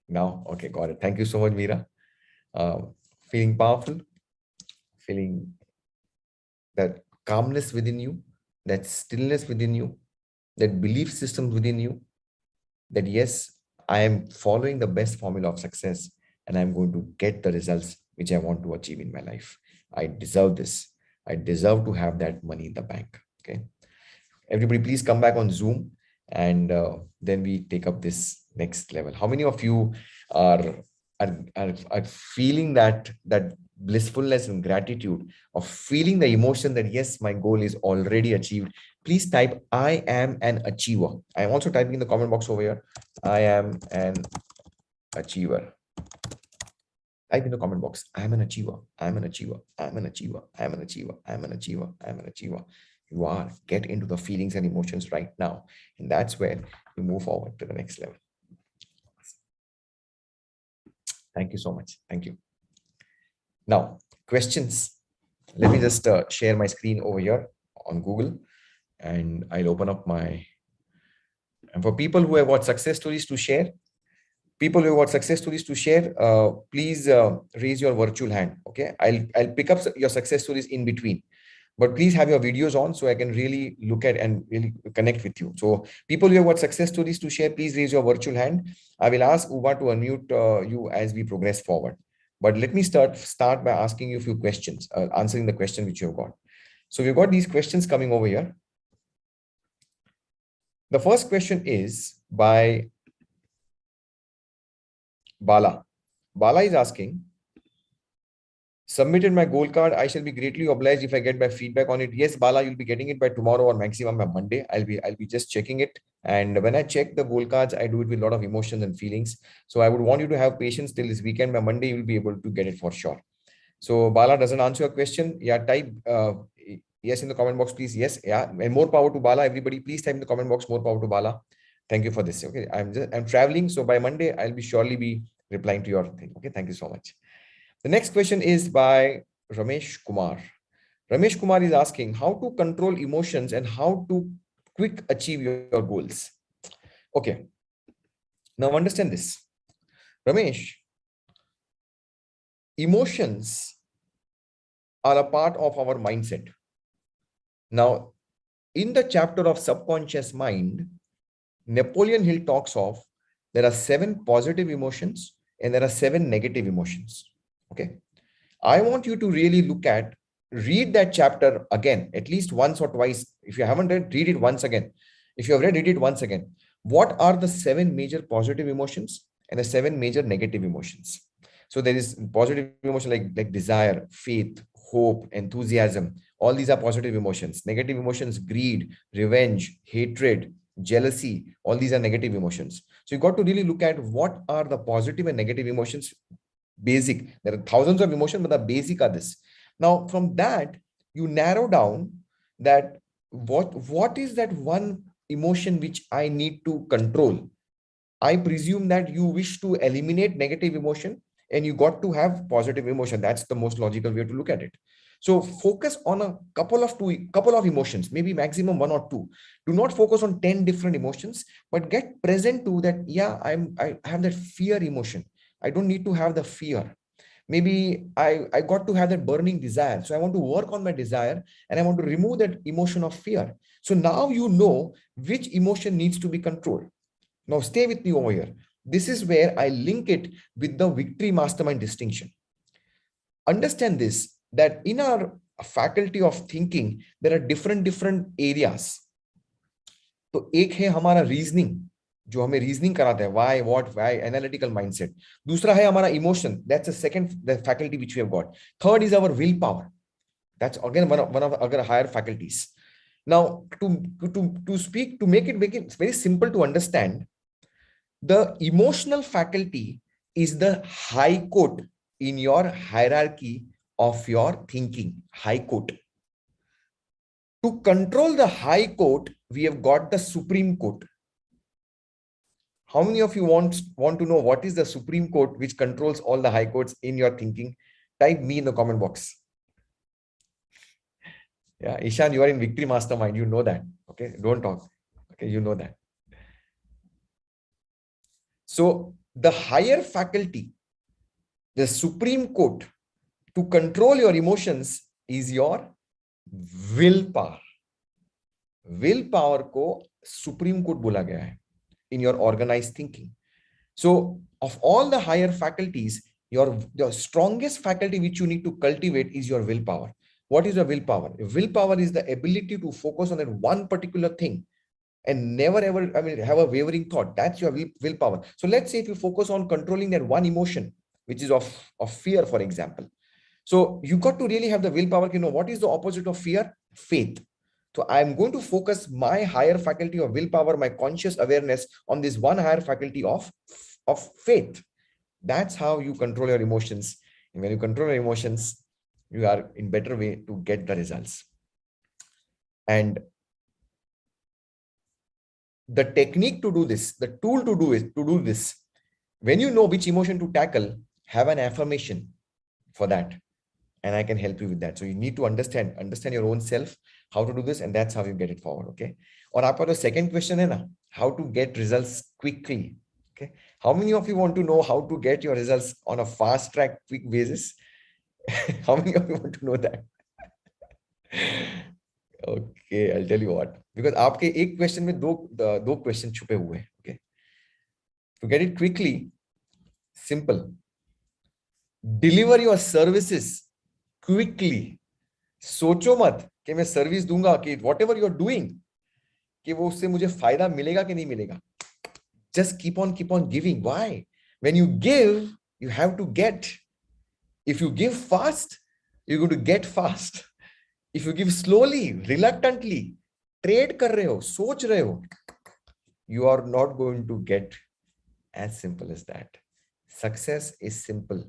Now, okay, got it. Thank you so much, Meera. Feeling powerful, feeling that calmness within you. that stillness within you, that belief system within you, that yes, I am following the best formula of success and I'm going to get the results which I want to achieve in my life. I deserve this. I deserve to have that money in the bank. Okay. Everybody, please come back on Zoom, and then we take up this next level. How many of you are feeling that blissfulness and gratitude of feeling the emotion that yes, my goal is already achieved? Please type, I am an achiever. I am also typing in the comment box over here. I am an achiever. Type in the comment box, I am an achiever. I am an achiever. I am an achiever. I am an achiever. I am an achiever. I am an achiever. You are. Get into the feelings and emotions right now. And that's where you move forward to the next level. Thank you so much. Thank you. Now, questions. Let me just share my screen over here on Google, and I'll open up my, and for people who have got success stories to share, please raise your virtual hand. Okay. I'll pick up your success stories in between, but please have your videos on so I can really look at and really connect with you. So people who have got success stories to share, please raise your virtual hand. I will ask Uba to unmute you as we progress forward. But let me start by asking you a few questions, answering the question which you've got. So we've got these questions coming over here. The first question is by Bala. Bala is asking, submitted my goal card. I shall be greatly obliged if I get my feedback on it. Yes, Bala, you'll be getting it by tomorrow or maximum by Monday. I'll be just checking it. And when I check the goal cards, I do it with a lot of emotions and feelings. So I would want you to have patience till this weekend. By Monday, you'll be able to get it for sure. So Bala doesn't answer your question. Yeah, type yes in the comment box, please. Yes, yeah. And more power to Bala. Everybody, please type in the comment box, more power to Bala. Thank you for this. Okay, I'm traveling. So by Monday, I'll surely be replying to your thing. Okay, thank you so much. The next question is by Ramesh Kumar. Ramesh Kumar is asking how to control emotions and how to quick achieve your goals. Okay. Now understand this. Ramesh, emotions are a part of our mindset. Now, in the chapter of subconscious mind, Napoleon Hill talks of there are 7 positive emotions and there are 7 negative emotions. Okay. I want you to really read that chapter again, at least once or twice. If you haven't read it once again. If you have read it once again. What are the 7 major positive emotions and the 7 major negative emotions? So there is positive emotion like desire, faith, hope, enthusiasm. All these are positive emotions. Negative emotions, greed, revenge, hatred, jealousy. All these are negative emotions. So you got to really look at what are the positive and negative emotions. Basic. There are thousands of emotions, but the basic are this. Now, from that, you narrow down that what is that one emotion which I need to control. I presume that you wish to eliminate negative emotion and you got to have positive emotion. That's the most logical way to look at it. So focus on a couple of emotions, maybe maximum 1 or 2. Do not focus on 10 different emotions, but get present to that. Yeah, I have that fear emotion. I don't need to have the fear. Maybe I got to have that burning desire. So I want to work on my desire and I want to remove that emotion of fear. So now you know which emotion needs to be controlled. Now stay with me over here. This is where I link it with the victory mastermind distinction. Understand this, that in our faculty of thinking, there are different areas. तो एक है हमारा reasoning, जो हमें reasoning कराता है, why what why, analytical mindset. दूसरा है हमारा emotion, that's a second faculty which we have got. Third is our will power, that's again one of our higher faculties. Now to speak, to make it very simple to understand, the emotional faculty is the high court in your hierarchy of your thinking. High court. To control the high court, we have got the supreme court. How many of you want to know what is the supreme court which controls all the high courts in your thinking? Type me in the comment box. Yeah, Ishan, you are in Victory Mastermind. You know that. Okay, don't talk. Okay, you know that. So the higher faculty, the supreme court to control your emotions is your willpower. Willpower को supreme court बोला गया है in your organise thinking. So of all the higher faculties, your strongest faculty which you need to cultivate is your willpower. What is your willpower? Willpower is the ability to focus on that one particular thing and never ever, have a wavering thought. That's your willpower. So let's say if you focus on controlling that one emotion, which is of fear, for example. So you got to really have the willpower. What is the opposite of fear? Faith. So I'm going to focus my higher faculty of willpower, my conscious awareness on this one higher faculty of faith. That's how you control your emotions. And when you control your emotions, you are in better way to get the results. And the technique to do this, the tool to do this, when you know which emotion to tackle, have an affirmation for that. And I can help you with that. So you need to understand your own self, how to do this, and that's how you get it forward. Okay. और आपका जो second question है ना, how to get results quickly. Okay. How many of you want to know how to get your results on a fast track, quick basis? How many of you want to know that? Okay, I'll tell you what. Because आपके एक question में दो question छुपे हुए हैं. Okay. To get it quickly, simple. Deliver your services quickly. सोचो मत कि मैं सर्विस दूंगा कि whatever you're doing कि वो उससे मुझे फायदा मिलेगा कि नहीं मिलेगा. Just keep on giving. Why? When you give, you have to get. If you give fast, you're going to get fast. If you give slowly, reluctantly, trade कर रहे हो, सोच रहे हो, you are not going to get. As simple as that. Success is simple.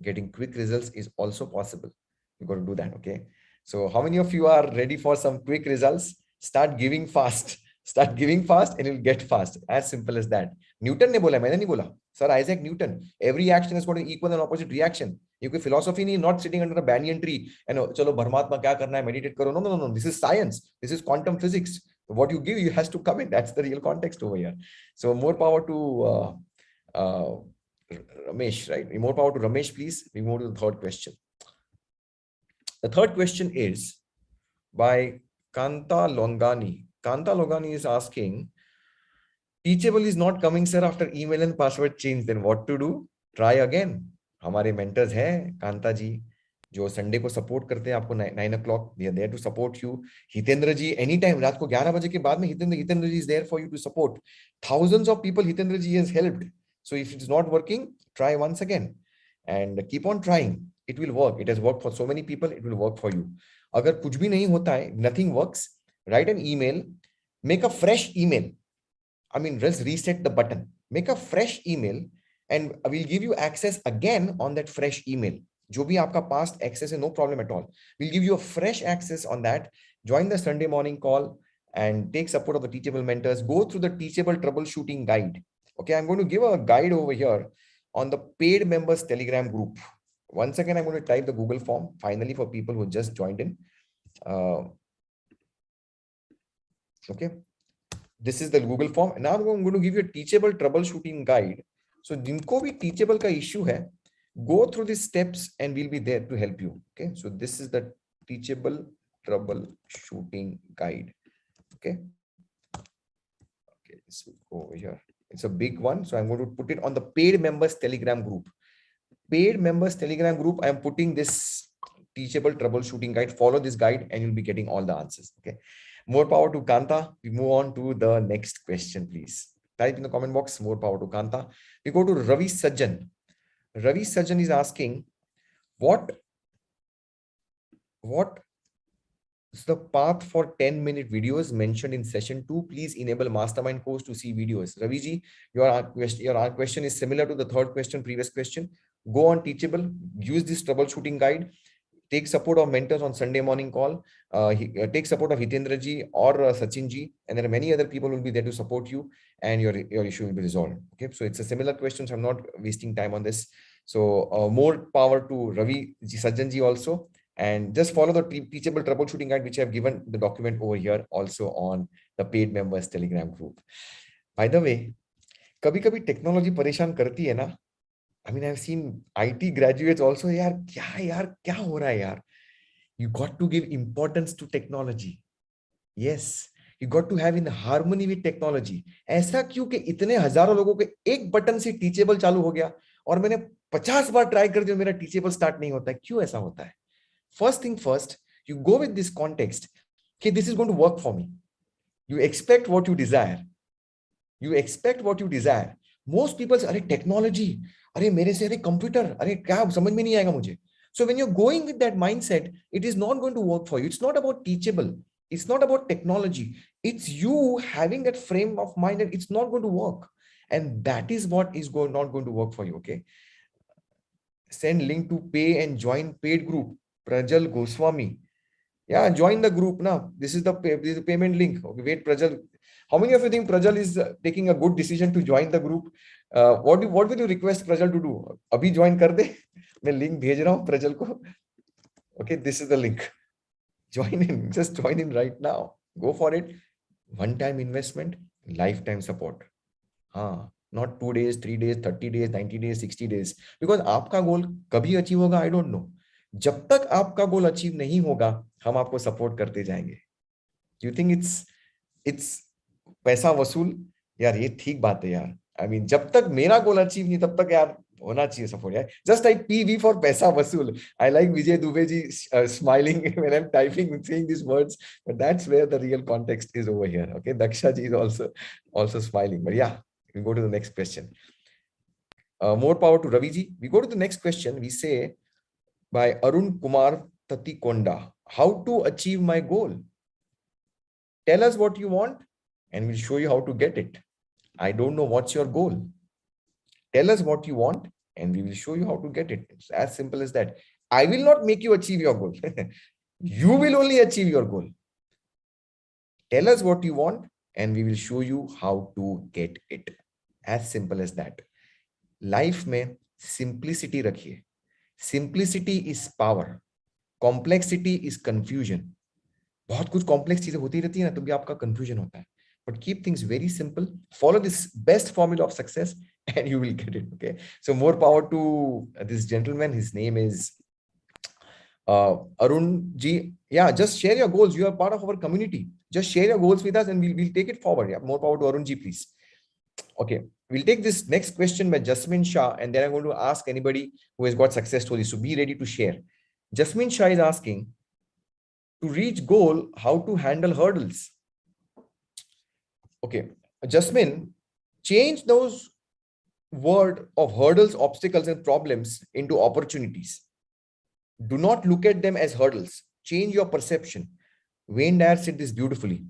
Getting quick results is also possible. You got to do that. Okay. So how many of you are ready for some quick results? Start giving fast. Start giving fast and you'll get fast. As simple as that. Newton ने बोला, मैंने नहीं बोला. Sir Isaac Newton. Every action has got an equal and opposite reaction. You कोई philosophy नहीं, not sitting under a banyan tree and चलो परमात्मा क्या करना है, meditate करो. No. This is science. This is quantum physics. What you give, you has to come in. That's the real context over here. So more power to Ramesh, right? More power to Ramesh, please. We move to the third question. The third question is by Kanta Longani. Kanta Longani is asking, teachable is not coming, sir, after email and password change. Then what to do? Try again. हमारे mentors हैं कांता जी जो Sunday को support करते हैं आपको 9 o'clock. They are there to support you. Hitendra ji anytime रात को 11 बजे के बाद में हितेंद्र जी is there for you to support. Thousands of people Hitendra ji has helped. So if it's not working, try once again and keep on trying. It will work. It has worked for so many people. It will work for you. अगर कुछ भी नहीं होता है, nothing works, write an email, make a fresh email. Just reset the button. Make a fresh email and we'll give you access again on that fresh email. जो भी आपका past access है, no problem at all. We'll give you a fresh access on that. Join the Sunday morning call and take support of the Teachable mentors. Go through the Teachable troubleshooting guide. Okay, I'm going to give a guide over here on the paid members Telegram group. Once again, I'm going to type the Google form finally for people who just joined in. Okay, this is the Google form. Now I'm going to give you a Teachable troubleshooting guide. So, जिनको भी Teachable का issue है, go through these steps and we'll be there to help you. Okay, so this is the Teachable troubleshooting guide. Okay, this will go over here. It's a big one, so I'm going to put it on the paid members Telegram group. Paid members Telegram group, I'm putting this Teachable troubleshooting guide. Follow this guide and you'll be getting all the answers. Okay, more power to Kanta. We move on to the next question, please. Type in the comment box, more power to Kanta. We go to Ravi Sajjan. Ravi Sajjan is asking, what is the path for 10-minute videos mentioned in session 2? Please enable Mastermind course to see videos. Ravi ji, your question is similar to the third question, previous question. Go on Teachable, use this troubleshooting guide, take support of mentors on Sunday morning call, take support of Hitendra ji or Sachin ji, and there are many other people who will be there to support you and your issue will be resolved. Okay, so it's a similar question, so I'm not wasting time on this. So more power to Ravi ji, Sajjan ji also. And just follow the Teachable troubleshooting guide, which I have given the document over here also on the paid members Telegram group. By the way, कभी-कभी technology परेशान करती है ना. I've seen IT graduates also. यार क्या हो रहा है यार? You got to give importance to technology. Yes, You got to have in harmony with technology. ऐसा क्यों कि इतने हजारों लोगों के एक बटन से टीचेबल चालू हो गया और मैंने 50 बार ट्राई कर दिया, मेरा टीचेबल स्टार्ट नहीं होता है? क्यों ऐसा होता है? First thing first, you go with this context. Okay, this is going to work for me. You expect what you desire. You expect what you desire. Most people say, अरे technology, अरे मेरे से, अरे computer, अरे क्या समझ में नहीं आएगा मुझे. So when you're going with that mindset, it is not going to work for you. It's not about teachable. It's not about technology. It's you having that frame of mind that it's not going to work. And that is what is not going to work for you. Okay. Send link to pay and join paid group. Prajal Goswami. Yeah, join the group now. This is the payment link. Okay, wait, Prajal. How many of you think Prajal is taking a good decision to join the group? What will you request Prajal to do? Abhi join kar de. मैं link भेज रहा हूं प्रजल को. Okay, this is the link. Join in. Just join in right now. Go for it. One-time investment, lifetime support. हाँ, not 2 days, 3 days, 30 days, 90 days, 60 days. Because आपका गोल कभी achieve होगा, I don't know. जब तक आपका गोल अचीव नहीं होगा, हम आपको सपोर्ट करते जाएंगे. You think it's पैसा वसूल? यार ये ठीक बात है यार. I mean, जब तक मेरा गोल अचीव नहीं, तब तक यार होना चाहिए सपोर्ट यार. Just like PV for पैसा वसूल. I like Vijay Dubey ji smiling when I'm typing and saying these words, but that's where the real context is over here. Okay, Daksha ji is also smiling. But yeah, we go to the next question. More power to Ravi ji. We go to the next question. We say by Arun Kumar Tatikonda. How to achieve my goal? Tell us what you want and we'll show you how to get it. I don't know what's your goal. Tell us what you want and we will show you how to get it. It's as simple as that. I will not make you achieve your goal. You will only achieve your goal. Tell us what you want and we will show you how to get it. As simple as that. Life में simplicity रखिए. Simplicity is power. Complexity is confusion. बहुत कुछ complex चीजें होती रहती है ना, तो भी आपका confusion होता है. But keep things very simple. Follow this best formula of success and you will get it. Okay. So more power to this gentleman. His name is Arun Ji. Yeah, just share your goals. You are part of our community. Just share your goals with us and we'll take it forward. Yeah, more power to Arun Ji, please. Okay. We'll take this next question by Jasmine Shah and then I'm going to ask anybody who has got success stories. So be ready to share. Jasmine Shah is asking, to reach goal, how to handle hurdles. Okay, Jasmine, change those word of hurdles, obstacles, and problems into opportunities. Do not look at them as hurdles. Change your perception. Wayne Dyer said this beautifully.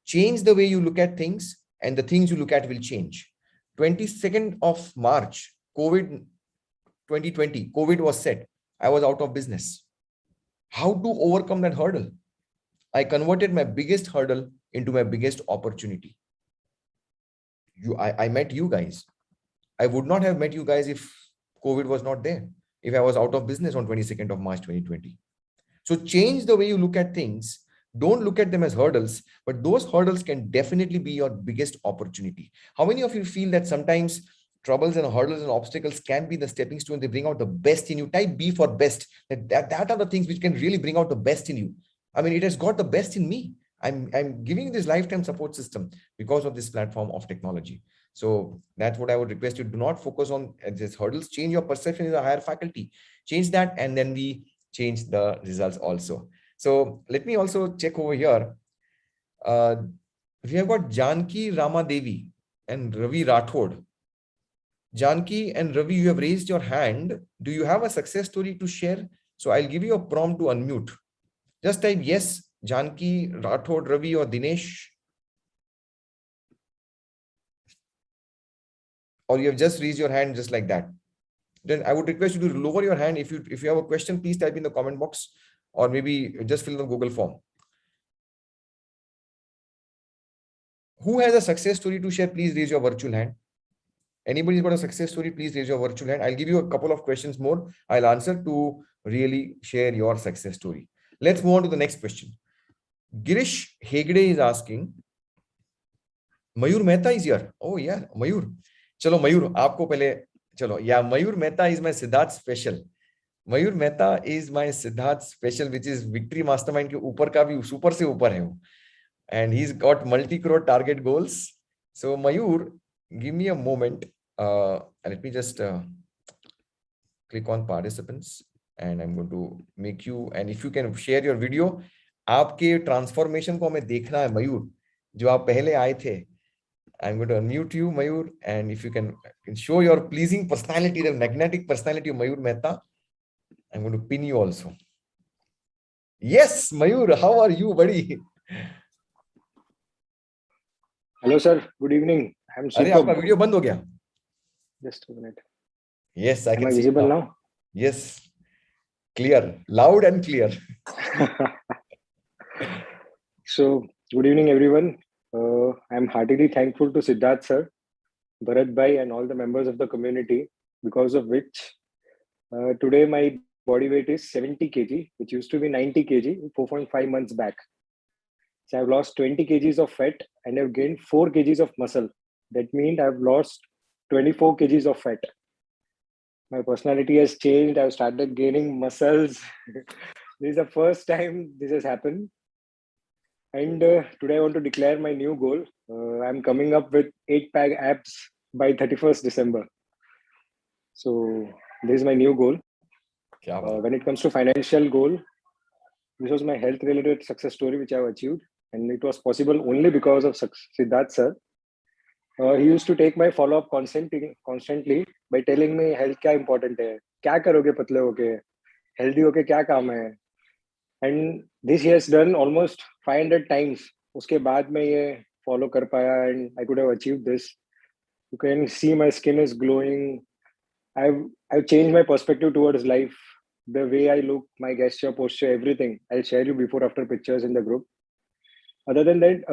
Change the way you look at things and the things you look at will change. 22nd of March, COVID 2020, COVID was set. I was out of business. How to overcome that hurdle? I converted my biggest hurdle into my biggest opportunity. I met you guys. I would not have met you guys if COVID was not there, if I was out of business on 22nd of March 2020. So change the way you look at things. Don't look at them as hurdles, but those hurdles can definitely be your biggest opportunity. How many of you feel that sometimes troubles and hurdles and obstacles can be the stepping stone? They bring out the best in you. Type B for best. That are the things which can really bring out the best in you. I mean, it has got the best in me. I'm giving you this lifetime support system because of this platform of technology. So that's what I would request you. Do not focus on these hurdles. Change your perception in the higher faculty. Change that and then we change the results also. So let me also check over here. We have got Janki Ramadevi and Ravi Rathod. Janki and Ravi, you have raised your hand. Do you have a success story to share? So I'll give you a prompt to unmute. Just type yes, Janki, Rathod, Ravi or Dinesh. Or you have just raised your hand just like that. Then I would request you to lower your hand. If you have a question, please type in the comment box or maybe just fill the Google form. Who has a success story to share? Please raise your virtual hand. Anybody's got a success story, please raise your virtual hand. I'll give you a couple of questions more. I'll answer to really share your success story. Let's move on to the next question. Girish Hegde is asking, Mayur Mehta is here. Oh yeah, Mayur. Chalo Mayur, aapko pehle, chalo. Yeah, Mayur Mehta is my Sidharth special. Mayur Mehta is my Sidharth special, which is Victory Mastermind ke upar ka bhi, super se upar hai wo. and he's got multi-crore target goals. So Mayur, give me a moment. Let me just click on participants, and I'm going to make you, and if you can share your video, आपके transformation को हमें देखना है मयूर, जो आप पहले आए थे. I'm going to unmute you, Mayur, and if you can show your pleasing personality, the magnetic personality of Mayur Mehta, I'm going to pin you also. Yes, Mayur, how are you, buddy? Hello, sir. Good evening. I'm अरे superb. आपका video बंद हो गया? Just a minute. Yes, I Am can I see visible now. now? Yes, clear, loud and clear. So, good evening, everyone. I'm heartily thankful to Sidharth sir, Bharat bhai, and all the members of the community, because of which today my body weight is 70 kg, which used to be 90 kg 4.5 months back. So I've lost 20 kgs of fat and I've gained 4 kgs of muscle. That means I've lost 24 kgs of fat. My personality has changed. I've started gaining muscles. This is the first time this has happened. And today I want to declare my new goal. I'm coming up with 8-pack abs by 31st December. So this is my new goal. When it comes to financial goal, this was my health related success story which I've achieved. And it was possible only because of Sidharth sir. He used to take my follow-up constantly by telling me health क्या important है, क्या करोगे पतले होके, healthy होके क्या काम है. And this he has done almost 500 times. उसके बाद मैं ये follow कर पाया and I could have achieved this. You can see my skin is glowing. I've changed my perspective towards life. The way I look, my gesture, posture, everything. I'll share you before after pictures in the group. Other than that,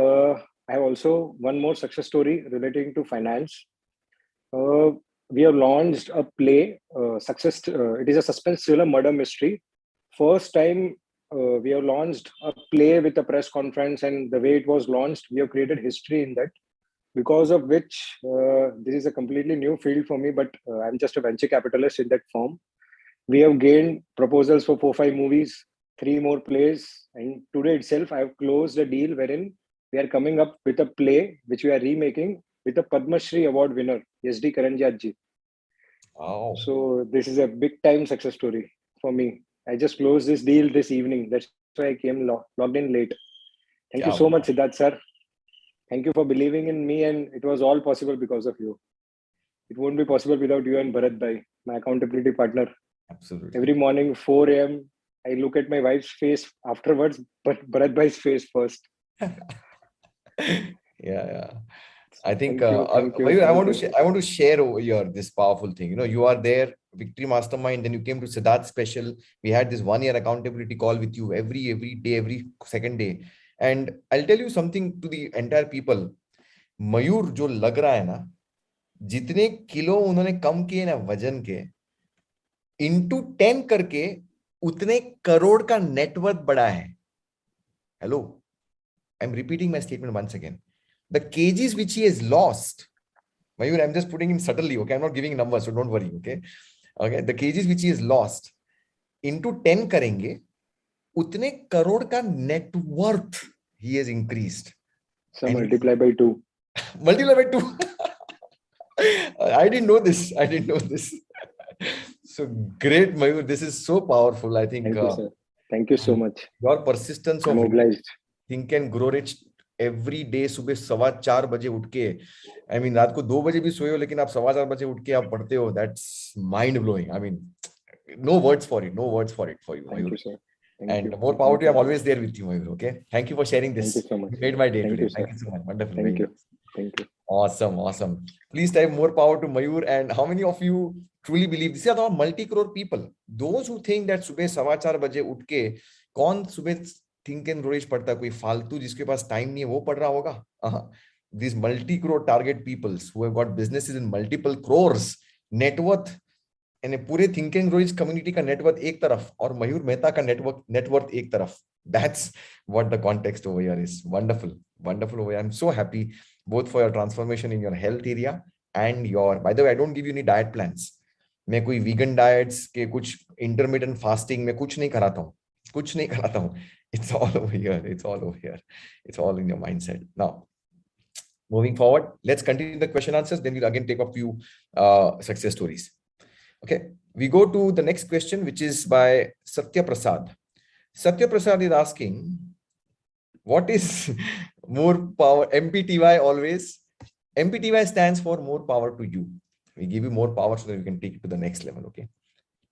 I have also one more success story relating to finance. We have launched a play, it is a suspense thriller murder mystery. First time we have launched a play with a press conference, and the way it was launched, we have created history in that. Because of which, this is a completely new field for me, but I'm just a venture capitalist in that form. We have gained proposals for 4-5 movies, 3 more plays, and today itself I have closed a deal wherein we are coming up with a play which we are remaking with a Padma Shri Award winner, SD Karanjat ji. Wow. So this is a big time success story for me. I just closed this deal this evening. That's why I came logged in late. Thank you so much, Sidharth sir. Thank you for believing in me, and it was all possible because of you. It won't be possible without you and Bharat bhai, my accountability partner. Absolutely. Every morning, 4 a.m., I look at my wife's face afterwards, but Bharat bhai's face first. Yeah. I think Thank you. I want to share over here this powerful thing. You know, you are there, Victory Mastermind, then you came to Siddharth Special. We had this 1-year accountability call with you every day, every second day. And I'll tell you something to the entire people. मयूर जो लग रहा है ना, जितने kilo उन्होंने कम किए ना वजन के, into 10 करके उतने करोड़ का नेटवर्थ बढ़ा है. Hello, I'm repeating my statement once again. The kgs which he has lost, Mayur, I'm just putting in subtly, okay? I'm not giving numbers, so don't worry, okay? Okay, the kgs which he has lost, into 10 करेंगे, उतने करोड़ का net worth he has increased. So multiply by 2. Multiply by 2. I didn't know this. So great, Mayur. This is so powerful. I think. Thank you, sir. Thank you so much. Your persistence I'm of obliged. Think and Grow Rich every day. सुबह 4:15 बजे उठ के, I mean रात को 2 बजे भी सोए हो, लेकिन आप 4:15 बजे उठ के आप पढ़ते हो. That's mind blowing. I mean, no words for it. No words for it for you. Thank Mayur. you, sir. And more power to you. I'm always there with you, Mayur. Okay. Thank you for sharing this. Thank you so much. You made my day Thank today. you, sir. Thank you so much. Wonderful. Thank you. Thank you. Awesome. Please type more power to Mayur. And how many of you truly believe these are the multi-crore people? Those who think that सुबह 4:15 बजे उठ के कौन सुबह think and grow rich पढ़ता है, कोई फालतू जिसके पास टाइम नहीं है वो पढ़ रहा होगा? These multi-crore target peoples who have got businesses in multiple crores, net worth, यानी पूरे think and grow rich community का नेटवर्थ एक तरफ और मयूर मेहता का नेटवर्थ एक तरफ. That's what the context over here is. Wonderful over here. I'm so happy both for your transformation in your health area and your, by the way, I don't give you any diet plans. मैं कोई vegan diets के कुछ intermittent fasting में कुछ नहीं कराता हूँ. कुछ नहीं कराता हूँ. It's all over here. It's all over here. It's all in your mindset. Now, moving forward, let's continue the question answers. Then we'll again take a few success stories. Okay, we go to the next question, which is by Satya Prasad. Satya Prasad is asking, what is more power? MPTY always. MPTY stands for more power to you. We give you more power so that we can take it to the next level. Okay.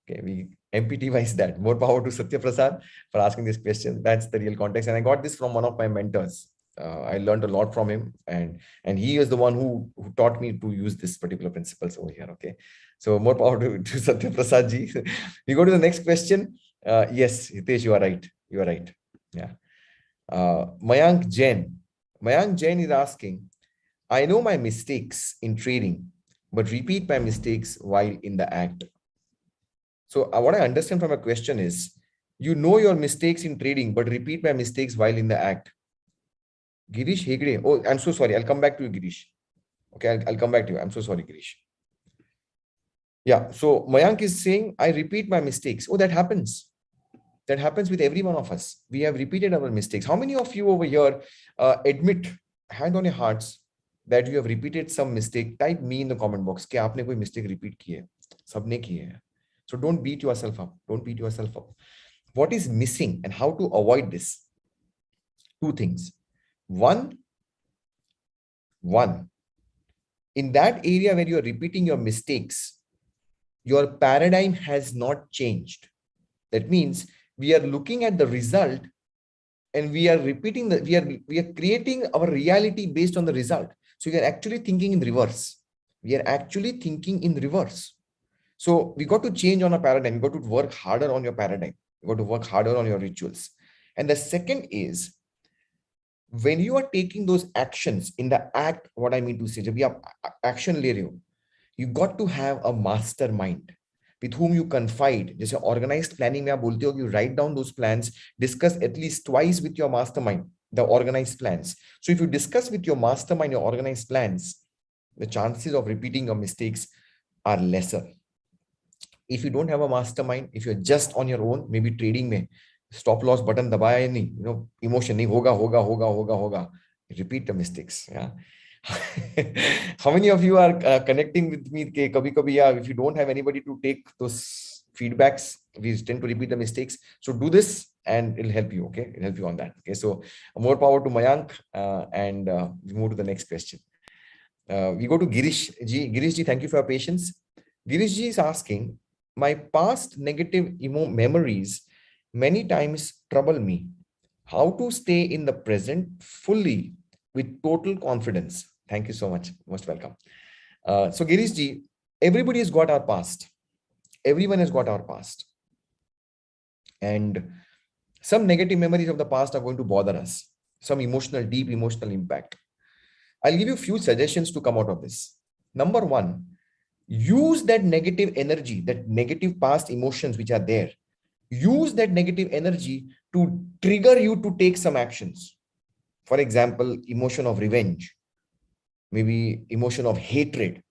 Okay. MPTY is that. More power to Satya Prasad for asking this question. That's the real context. And I got this from one of my mentors. I learned a lot from him, and he is the one who taught me to use this particular principles over here. Okay. So more power to Satya Prasad ji. We go to the next question. Yes, Hitesh, you are right. You are right. Yeah. Mayank Jain. Mayank Jain is asking, I know my mistakes in trading, but repeat my mistakes while in the act. So what I understand from a question is, you know your mistakes in trading, but repeat my mistakes while in the act. Girish Hegde. Oh, I'm so sorry. I'll come back to you, Girish. Okay, I'll come back to you. I'm so sorry, Girish. Yeah, so Mayank is saying, I repeat my mistakes. Oh, that happens. That happens with every one of us. We have repeated our mistakes. How many of you over here admit, hand on your hearts, that you have repeated some mistake? Type me in the comment box. कि आपने कोई mistake repeat की है? सबने की है. So don't beat yourself up. Don't beat yourself up. What is missing and how to avoid this? Two things. One, in that area where you are repeating your mistakes, your paradigm has not changed. That means we are looking at the result and we are repeating we are creating our reality based on the result. So we are actually thinking in reverse. We are actually thinking in reverse. So we got to change on a paradigm. You got to work harder on your paradigm. You got to work harder on your rituals. And the second is, when you are taking those actions in the act, what I mean to say, जब आप action ले रहे हो, you got to have a mastermind with whom you confide. जैसे organized planning में आप बोलते हो कि you write down those plans, discuss at least twice with your mastermind the organized plans. So if you discuss with your mastermind your organized plans, the chances of repeating your mistakes are lesser. If you don't have a mastermind, if you're just on your own, maybe trading में stop loss button दबाया ही नहीं, emotion नहीं, होगा, repeat the mistakes. Yeah. How many of you are connecting with me? If you don't have anybody to take those feedbacks, we tend to repeat the mistakes. So do this and it'll help you. Okay, it'll help you on that. Okay, so more power to Mayank, and we move to the next question. We go to Girish ji. Girish ji, thank you for your patience. Girish ji is asking, my past negative memories many times trouble me. How to stay in the present fully with total confidence? Thank you so much. Most welcome. So Girish ji, everybody has got our past. Everyone has got our past. And some negative memories of the past are going to bother us. Some deep emotional impact. I'll give you a few suggestions to come out of this. Number one, use that negative energy, that negative past emotions which are there. Use that negative energy to trigger you to take some actions. For example, emotion of revenge, maybe emotion of hatred.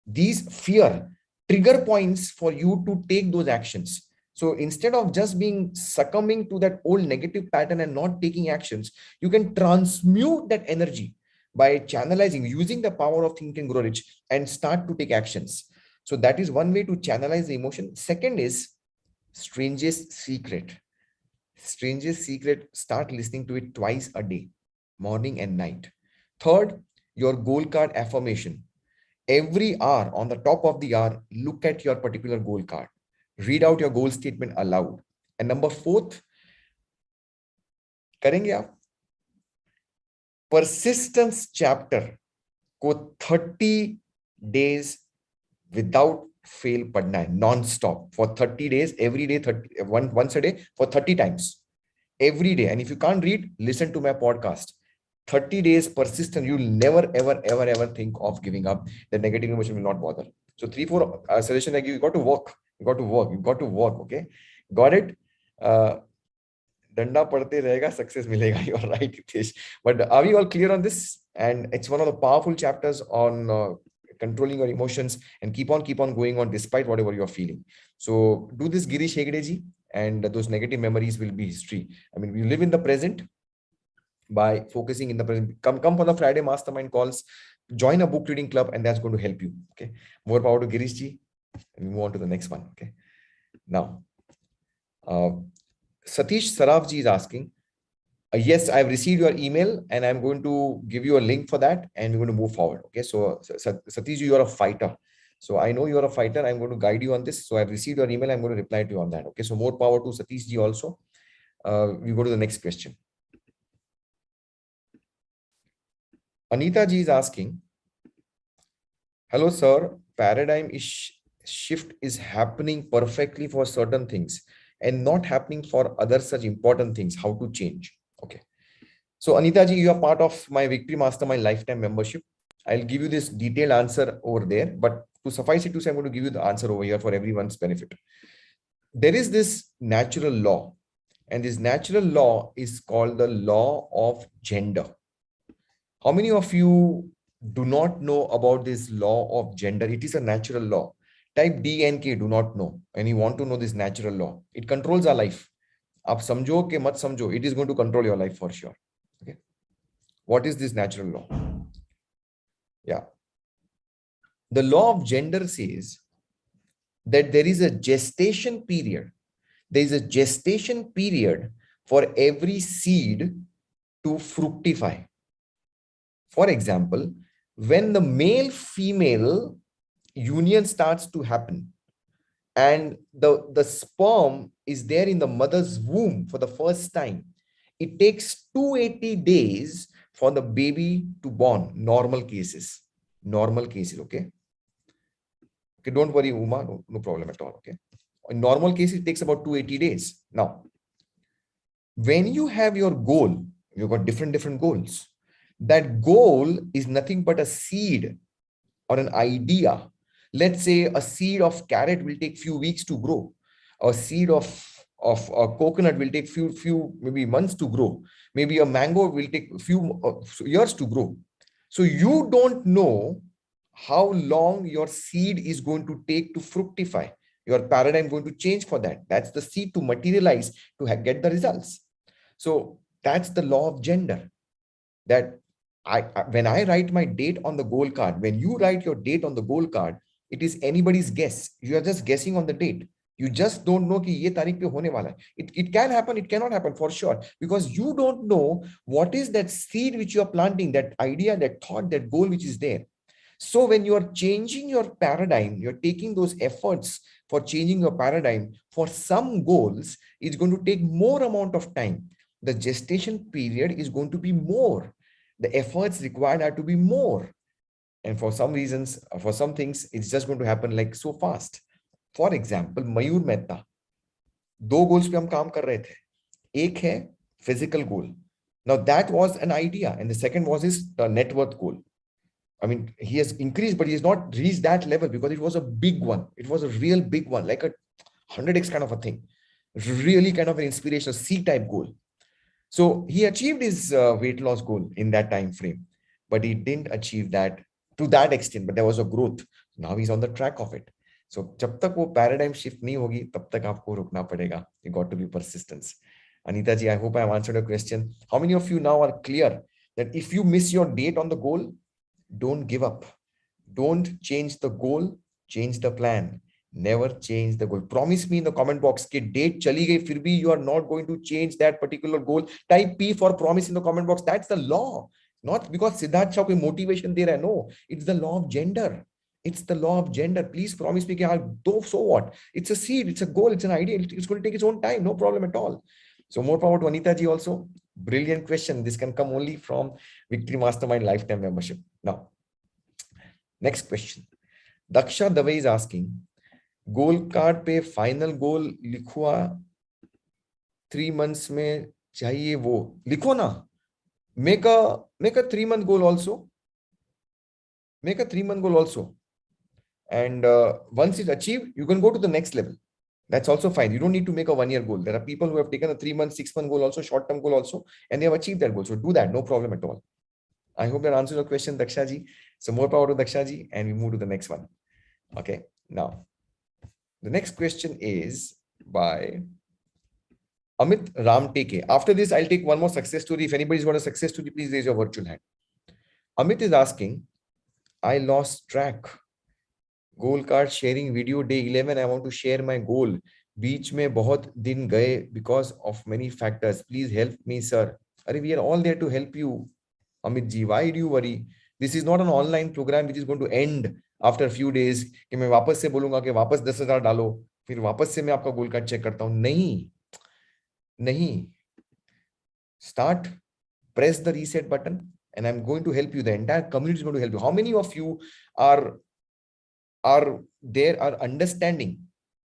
These fear trigger points for you to take those actions. So instead of just succumbing to that old negative pattern and not taking actions, you can transmute that energy by channelizing, using the power of Think and Grow Rich, and start to take actions. So that is one way to channelize the emotion. Second is strangest secret. Strangest secret, start listening to it twice a day, morning and night. Third, your goal card affirmation. Every hour, on the top of the hour, look at your particular goal card. Read out your goal statement aloud. And number fourth, करेंगे आप? Persistence chapter को 30 days without fail पढ़ना है, non-stop for 30 days, every day, once a day for 30 times, every day. And if you can't read, listen to my podcast. 30 days persistent, you'll never, ever think of giving up. The negative emotion will not bother. So 3-4 suggestions I give, you got to work. Okay, got it? Danda padte rahega, success milega. You are right, Hitesh. But are we all clear on this? And it's one of the powerful chapters on controlling your emotions, and keep on going on despite whatever you're feeling. So do this, Girish Hegde ji, and those negative memories will be history. I mean, we live in the present by focusing in the present. Come for the Friday mastermind calls, join a book reading club, and that's going to help you. Okay, more power to Girish ji. And we move on to the next one. Okay, now Satish Saraf ji is asking, yes, I've received your email and I'm going to give you a link for that and we're going to move forward. Okay, so Satish, you are a fighter. So I know you're a fighter. I'm going to guide you on this. So I've received your email. I'm going to reply to you on that. Okay, so more power to Satish ji also. We go to the next question. Anita ji is asking, hello, sir. Paradigm shift is happening perfectly for certain things and not happening for other such important things. How to change? Okay. So Anita ji, you are part of my Victory Mastermind lifetime membership. I'll give you this detailed answer over there, but to suffice it to say, I'm going to give you the answer over here for everyone's benefit. There is this natural law, and this natural law is called the law of gender. How many of you do not know about this law of gender? It is a natural law. Type D and K, do not know, and you want to know this natural law. It controls our life. Aap samjho ke mat samjho, it is going to control your life for sure. Okay. What is this natural law? Yeah. The law of gender says that there is a gestation period. There is a gestation period for every seed to fructify. For example, when the male-female union starts to happen and the sperm is there in the mother's womb for the first time, it takes 280 days for the baby to born. Normal cases. Okay. Okay, don't worry, Uma, no problem at all. Okay. In normal cases, it takes about 280 days. Now, when you have your goal, you've got different goals. That goal is nothing but a seed or an idea. Let's say a seed of carrot will take few weeks to grow. A seed of a coconut will take few maybe months to grow. Maybe a mango will take a few years to grow. So you don't know how long your seed is going to take to fructify. Your paradigm going to change for that. That's the seed to materialize to get the results. So that's the law of gender. That when I write my date on the goal card, when you write your date on the goal card, it is anybody's guess. You are just guessing on the date. You just don't know ki ye tarikh pe hone wala hai. It can happen, it cannot happen for sure, because you don't know what is that seed which you are planting, that idea, that thought, that goal which is there. So when you are changing your paradigm, you're taking those efforts for changing your paradigm for some goals, it's going to take more amount of time. The gestation period is going to be more. The efforts required are to be more. And for some reasons, for some things, it's just going to happen like so fast. For example, Mayur Mehta, दो goals पे हम काम कर रहे थे. एक है physical goal. Now that was an idea, and the second was his net worth goal. I mean, he has increased, but he has not reached that level because it was a big one. It was a real big one, like a 100x kind of a thing. Really kind of an inspirational C-type goal. So he achieved his weight loss goal in that time frame, but he didn't achieve that to that extent, but there was a growth. Now he's on the track of it. So जब तक वो paradigm shift नहीं होगी, तब तक आपको रुकना पड़ेगा. You got to be persistent. Anita ji, I hope I have answered your question. How many of you now are clear that if you miss your date on the goal, don't give up. Don't change the goal, change the plan. Never change the goal. Promise me in the comment box कि date चली गई फिर भी you are not going to change that particular goal. Type P for promise in the comment box. That's the law. Not because Sidharth Shah कोई motivation दे रहा है. No, it's the law of gender. It's the law of gender. Please promise me कि so what? It's a seed, it's a goal, it's an idea. It's going to take its own time. No problem at all. So more power to Anita ji also. Brilliant question. This can come only from Victory Mastermind lifetime membership. Now, next question. Daksha Dave is asking, goal card पे final goal लिखवा 3 months में चाहिए वो लिखो ना. Make a 3-month goal also. Make a 3-month goal also. And once it's achieved, you can go to the next level. That's also fine. You don't need to make a 1-year goal. There are people who have taken a 3-month, 6-month goal also, short-term goal also, and they have achieved that goal. So do that, no problem at all. I hope that answers your question, Daksha ji. So more power to Daksha ji, and we move to the next one. Okay, now the next question is by Amit Ram Teke. After this, I'll take one more success story. If anybody's got a success story, please raise your virtual hand. Amit is asking, I lost track. Goal card sharing video day 11. I want to share my goal. बीच में बहुत दिन गए because of many factors. Please help me, sir. Arey, we are all there to help you, Amit ji. Why do you worry? This is not an online program which is going to end after a few days. कि मैं वापस से बोलूंगा कि वापस 10,000 डालो, फिर वापस से मैं आपका गोल कार्ड चेक करता हूं. नहीं. Start, press the reset button, and I'm going to help you. The entire community is going to help you. How many of you are understanding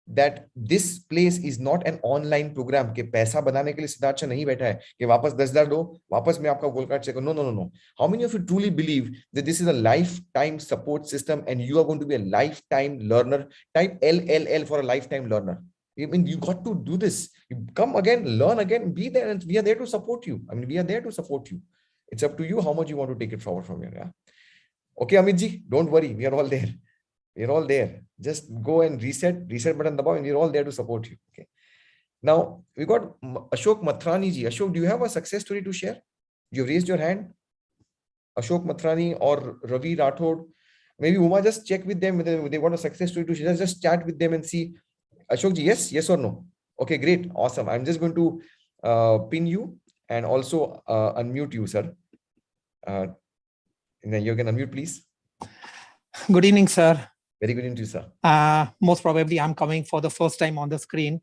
that this place is not an online program कि पैसा बनाने के लिए सिद्धार्थ शाह नहीं बैठा है कि वापस 10,000 दो, वापस मैं आपका गोल कार्ड चेक करूं. No. How many of you truly believe that this is a lifetime support system and you are going to be a lifetime learner? Type LLL for a lifetime learner. I mean, you got to do this. You come again, learn again, be there, and we are there to support you. I mean, we are there to support you. It's up to you how much you want to take it forward from here. Yeah. Okay, Amit ji, don't worry. We are all there. We're all there. Just go and reset button dabao, and we're all there to support you. Okay. Now we got Ashok Mathrani ji. Ashok, do you have a success story to share? You raised your hand. Ashok Mathrani or Ravi Rathod. Maybe Uma, just check with them whether they want a success story to share. Just chat with them and see. Ashok ji, yes or no? Okay, great. Awesome. I'm just going to pin you and also unmute you, sir. You can unmute, please. Good evening, sir. Very good evening to you, sir. Most probably I'm coming for the first time on the screen.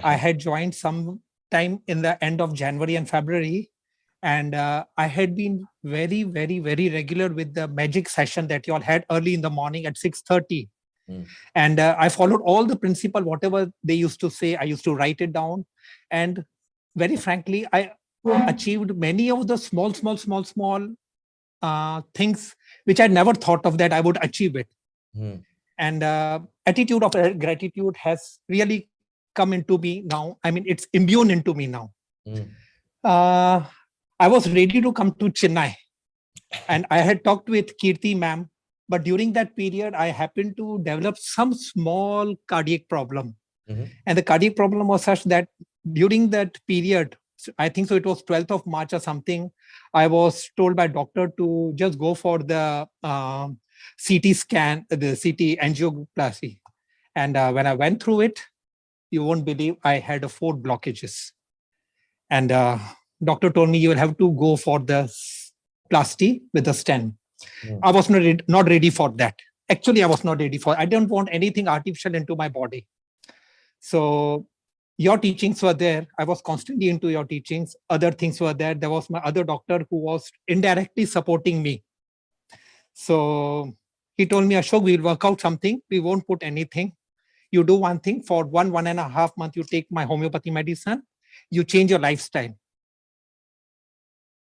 I had joined some time in the end of January and February, and I had been very, very, very regular with the magic session that you all had early in the morning at 6:30. And I followed all the principle, whatever they used to say, I used to write it down. And very frankly, I achieved many of the small things which I never thought of that I would achieve it. And attitude of gratitude has really come into me now. I mean, it's imbued into me now. I was ready to come to Chennai, and I had talked with Kirti ma'am, but during that period, I happened to develop some small cardiac problem. And the cardiac problem was such that during that period, I think so it was 12th of March or something, I was told by doctor to just go for the CT scan, the CT angioplasty. And when I went through it, you won't believe I had 4 blockages. And doctor told me you will have to go for the plasty with a stent. I was not ready for that. Actually, I was not ready for it. I don't want anything artificial into my body. So your teachings were there. I was constantly into your teachings. Other things were there. There was my other doctor who was indirectly supporting me. So he told me, Ashok, we'll work out something. We won't put anything. You do one thing for 1.5 months, you take my homeopathy medicine, you change your lifestyle.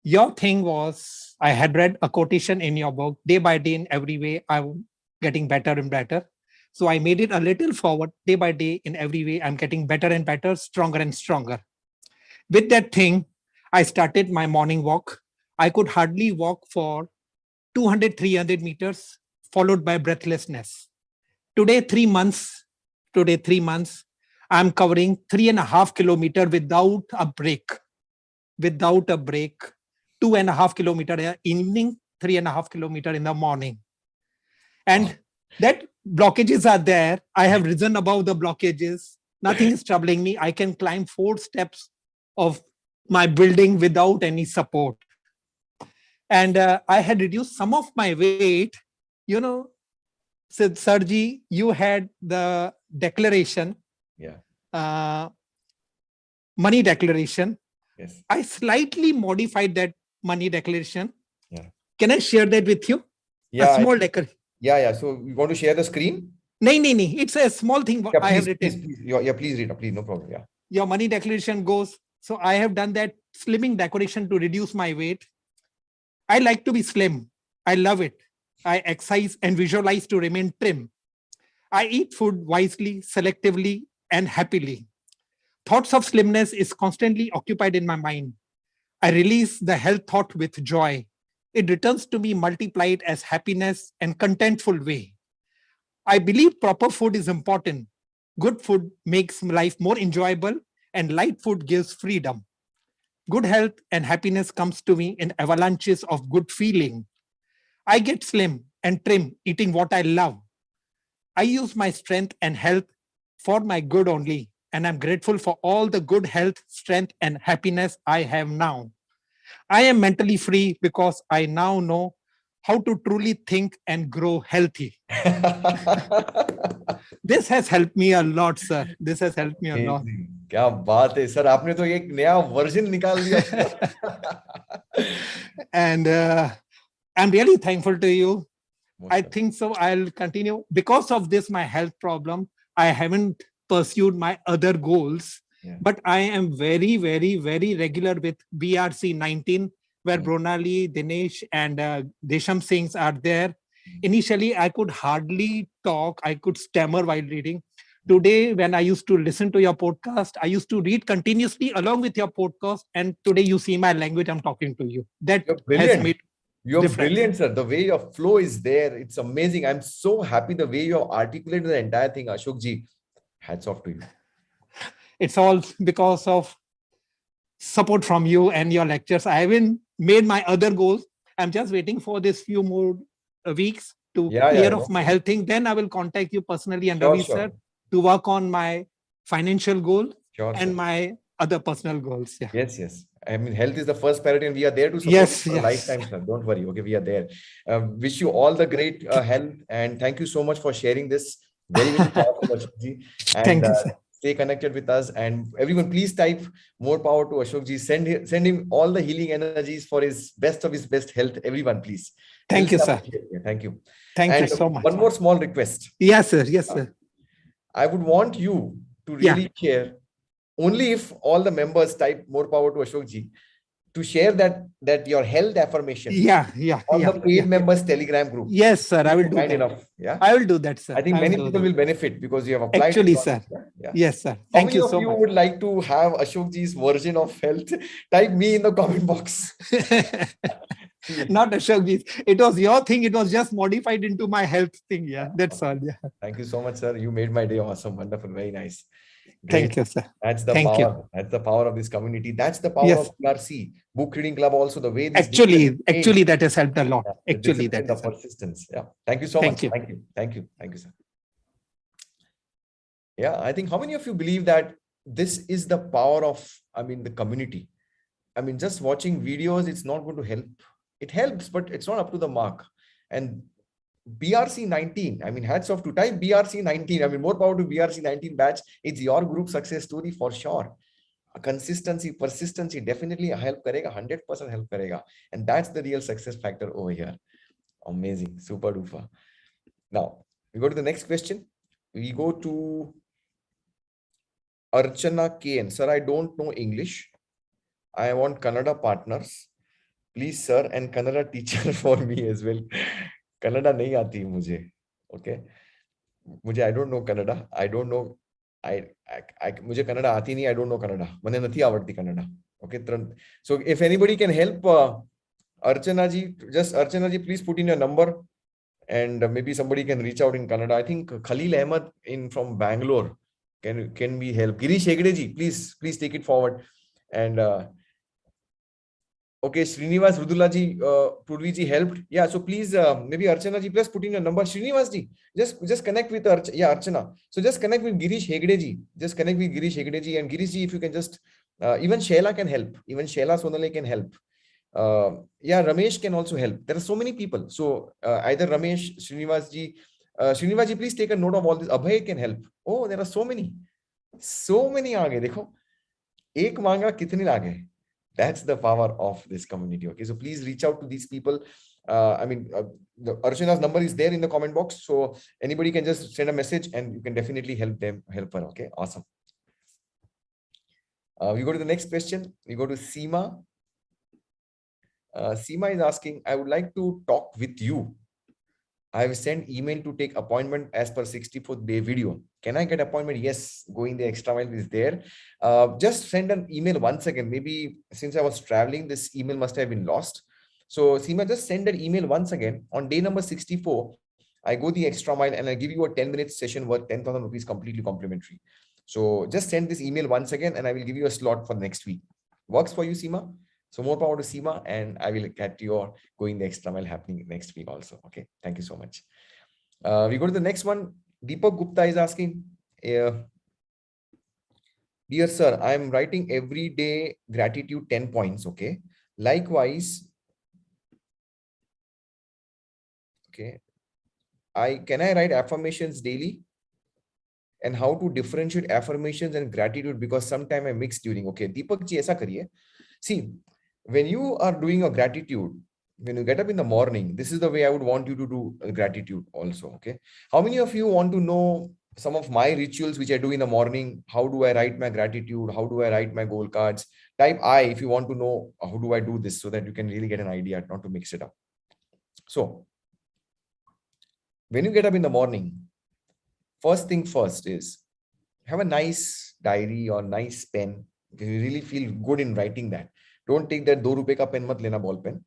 Your thing was, I had read a quotation in your book, day by day in every way, I'm getting better and better. So I made it a little forward, day by day in every way, I'm getting better and better, stronger and stronger. With that thing, I started my morning walk. I could hardly walk for 200, 300 meters, followed by breathlessness. Today, 3 months, I'm covering 3.5 kilometers without a break. 2.5 kilometers in the evening, 3.5 kilometers in the morning. And that blockages are there. I have risen above the blockages. Nothing is troubling me. I can climb 4 steps of my building without any support. And I had reduced some of my weight. You know, Sarji, you had the declaration, money declaration. Yes. I slightly modified that money declaration. Can I share that with you? Yeah. A small declaration. Yeah. So you want to share the screen? No. It's a small thing I have written. Please read. Please, no problem. Yeah. Your money declaration goes. So I have done that slimming declaration to reduce my weight. I like to be slim. I love it. I exercise and visualize to remain trim. I eat food wisely, selectively, and happily. Thoughts of slimness is constantly occupied in my mind. I release the health thought with joy. It returns to me multiplied as happiness and contentful way. I believe proper food is important. Good food makes life more enjoyable and light food gives freedom. Good health and happiness comes to me in avalanches of good feeling. I get slim and trim eating what I love. I use my strength and health for my good only, and I'm grateful for all the good health, strength, and happiness I have now. I am mentally free because I now know how to truly think and grow healthy. This has helped me a lot, sir. This has helped me a lot. क्या बात है sir, आपने तो एक नया version निकाल दिया. And I'm really thankful to you. I think so. I'll continue. Because of this, my health problem, I haven't pursued my other goals. Yeah. But I am very, very, very regular with BRC 19, where Bronali, Dinesh, and Desham Singhs are there. Initially, I could hardly talk. I could stammer while reading. Today, when I used to listen to your podcast, I used to read continuously along with your podcast. And today you see my language, I'm talking to you. That has made You're brilliant, sir. The way your flow is there, it's amazing. I'm so happy the way you articulated the entire thing, Ashok ji. Hats off to you. It's all because of support from you and your lectures. I haven't made my other goals. I'm just waiting for this few more weeks to clear off my health thing. Then I will contact you personally and Ravi sir to work on my financial goal and my other personal goals. Yeah. Yes, yes. I mean, health is the first priority, and we are there to support you for a lifetime, sir. Don't worry. Okay, we are there. Wish you all the great health, and thank you so much for sharing this. Very, very powerful, Ashok ji. And thank you, sir. Stay connected with us, and everyone, please type more power to Ashok ji. Send him all the healing energies for his best health. Everyone, please. Thank you, sir. Thank you. Thank you so much. One more small request. Yes, sir. Yes, sir. I would want you to really share, only if all the members type more power to Ashok ji, to share that your health affirmation. On the paid members Telegram group. Yes, sir. I will do that. Enough. Yeah. I will do that, sir. I think many people will benefit because you have applied. Actually, sir. Yes, sir. Thank you so much. How many of you would like to have Ashok ji's version of health? Type me in the comment box. Not Ashok ji. It was your thing. It was just modified into my health thing. Yeah, that's all. Yeah. Thank you so much, sir. You made my day awesome. Wonderful. Very nice. Great. Thank you, sir. That's the power. That's the power of this community. That's the power of PRC. Book reading club also. The way this actually that has helped a lot. Yeah, actually, that the persistence. Yeah. Thank you so much. Thank you. Thank you. Thank you, sir. Yeah. I think how many of you believe that this is the power of, the community? Just watching videos, it's not going to help. It helps, but it's not up to the mark. And BRC 19, hats off to type BRC 19. More power to BRC 19 batch. It's your group success story for sure. Consistency, persistency definitely help karega, 100% help karega. And that's the real success factor over here. Amazing, super duper. Now, we go to the next question. We go to Archana KN. Sir, I don't know English. I want Kannada partners. Please, sir, and Kannada teacher for me as well. Kannada nahi aati mujhe. Okay. I don't know Kannada. I don't know. Mujhe Kannada aati nahi. I don't know Kannada. Mane nathi avarti Kannada. Okay. So if anybody can help Archana ji, please put in your number, and maybe somebody can reach out in Kannada. I think Khalil Ahmed from Bangalore can we help. Girish Hegde ji, please take it forward. And okay, Srinivas Rudula ji, Purvi ji helped. Yeah, so please, maybe Archana ji, please put in your number. Srinivas ji, just connect with Archana. So just connect with Girish Hegde ji. Just connect with Girish Hegde ji, and Girish ji, if you can just, even Shaila can help. Even Shaila Sonale can help. Ramesh can also help. There are so many people. So either Ramesh, Srinivas ji, please take a note of all this. Abhay can help. Oh, there are so many. So many aage. Dekho. Ek manga kitne aage. That's the power of this community. Okay, so please reach out to these people. The Archana's number is there in the comment box. So anybody can just send a message and you can definitely help her. Okay, awesome. We go to the next question. We go to Seema. Seema is asking, I would like to talk with you. I have sent email to take appointment as per 64th day video. Can I get appointment? Yes, going the extra mile is there. Just send an email once again. Maybe since I was traveling, this email must have been lost. So Seema, just send an email once again. On day number 64, I go the extra mile and I give you a 10-minute session worth 10,000 rupees completely complimentary. So just send this email once again and I will give you a slot for next week. Works for you, Seema? So more power to Seema, and I will get your going the extra mile happening next week also. Okay, thank you so much. We go to the next one. Deepak Gupta is asking, dear sir, I am writing every day gratitude 10 points. Okay. Likewise, okay, can I write affirmations daily? And how to differentiate affirmations and gratitude, because sometimes I mix during. Okay, Deepak ji, aisa kariye. See, when you are doing a gratitude, when you get up in the morning, this is the way I would want you to do gratitude also. Okay, how many of you want to know some of my rituals which I do in the morning? How do I write my gratitude? How do I write my goal cards? Type I if you want to know how do I do this, so that you can really get an idea, not to mix it up. So when you get up in the morning, first thing first is have a nice diary or nice pen. If you really feel good in writing that, don't take that ₹2 ka pen, mat lena ball pen.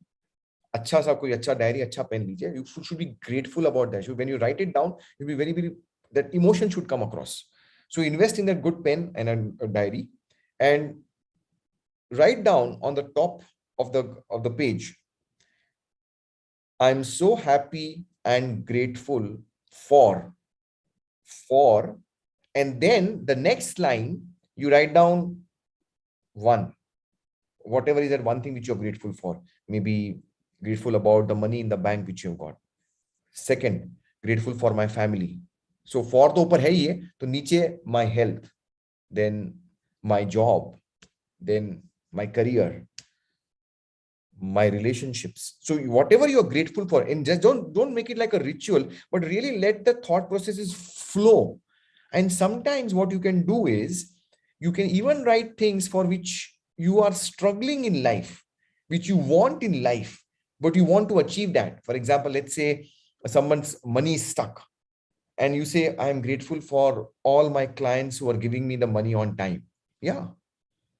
Acha sa koi acha diary, acha pen lijiye. You should be grateful about that. So when you write it down, you'll be very, very, that emotion should come across. So invest in that good pen and a diary, and write down on the top of the page, I'm so happy and grateful for, and then the next line, you write down one, whatever is that one thing which you're grateful for. Maybe grateful about the money in the bank which you've got. Second, grateful for my family. So for to upar hai ye, to niche my health, then my job, then my career, my relationships. So whatever you're grateful for, and just don't make it like a ritual, but really let the thought processes flow. And sometimes what you can do is you can even write things for which you are struggling in life, which you want in life, but you want to achieve that. For example, let's say someone's money is stuck, and you say, I am grateful for all my clients who are giving me the money on time. Yeah.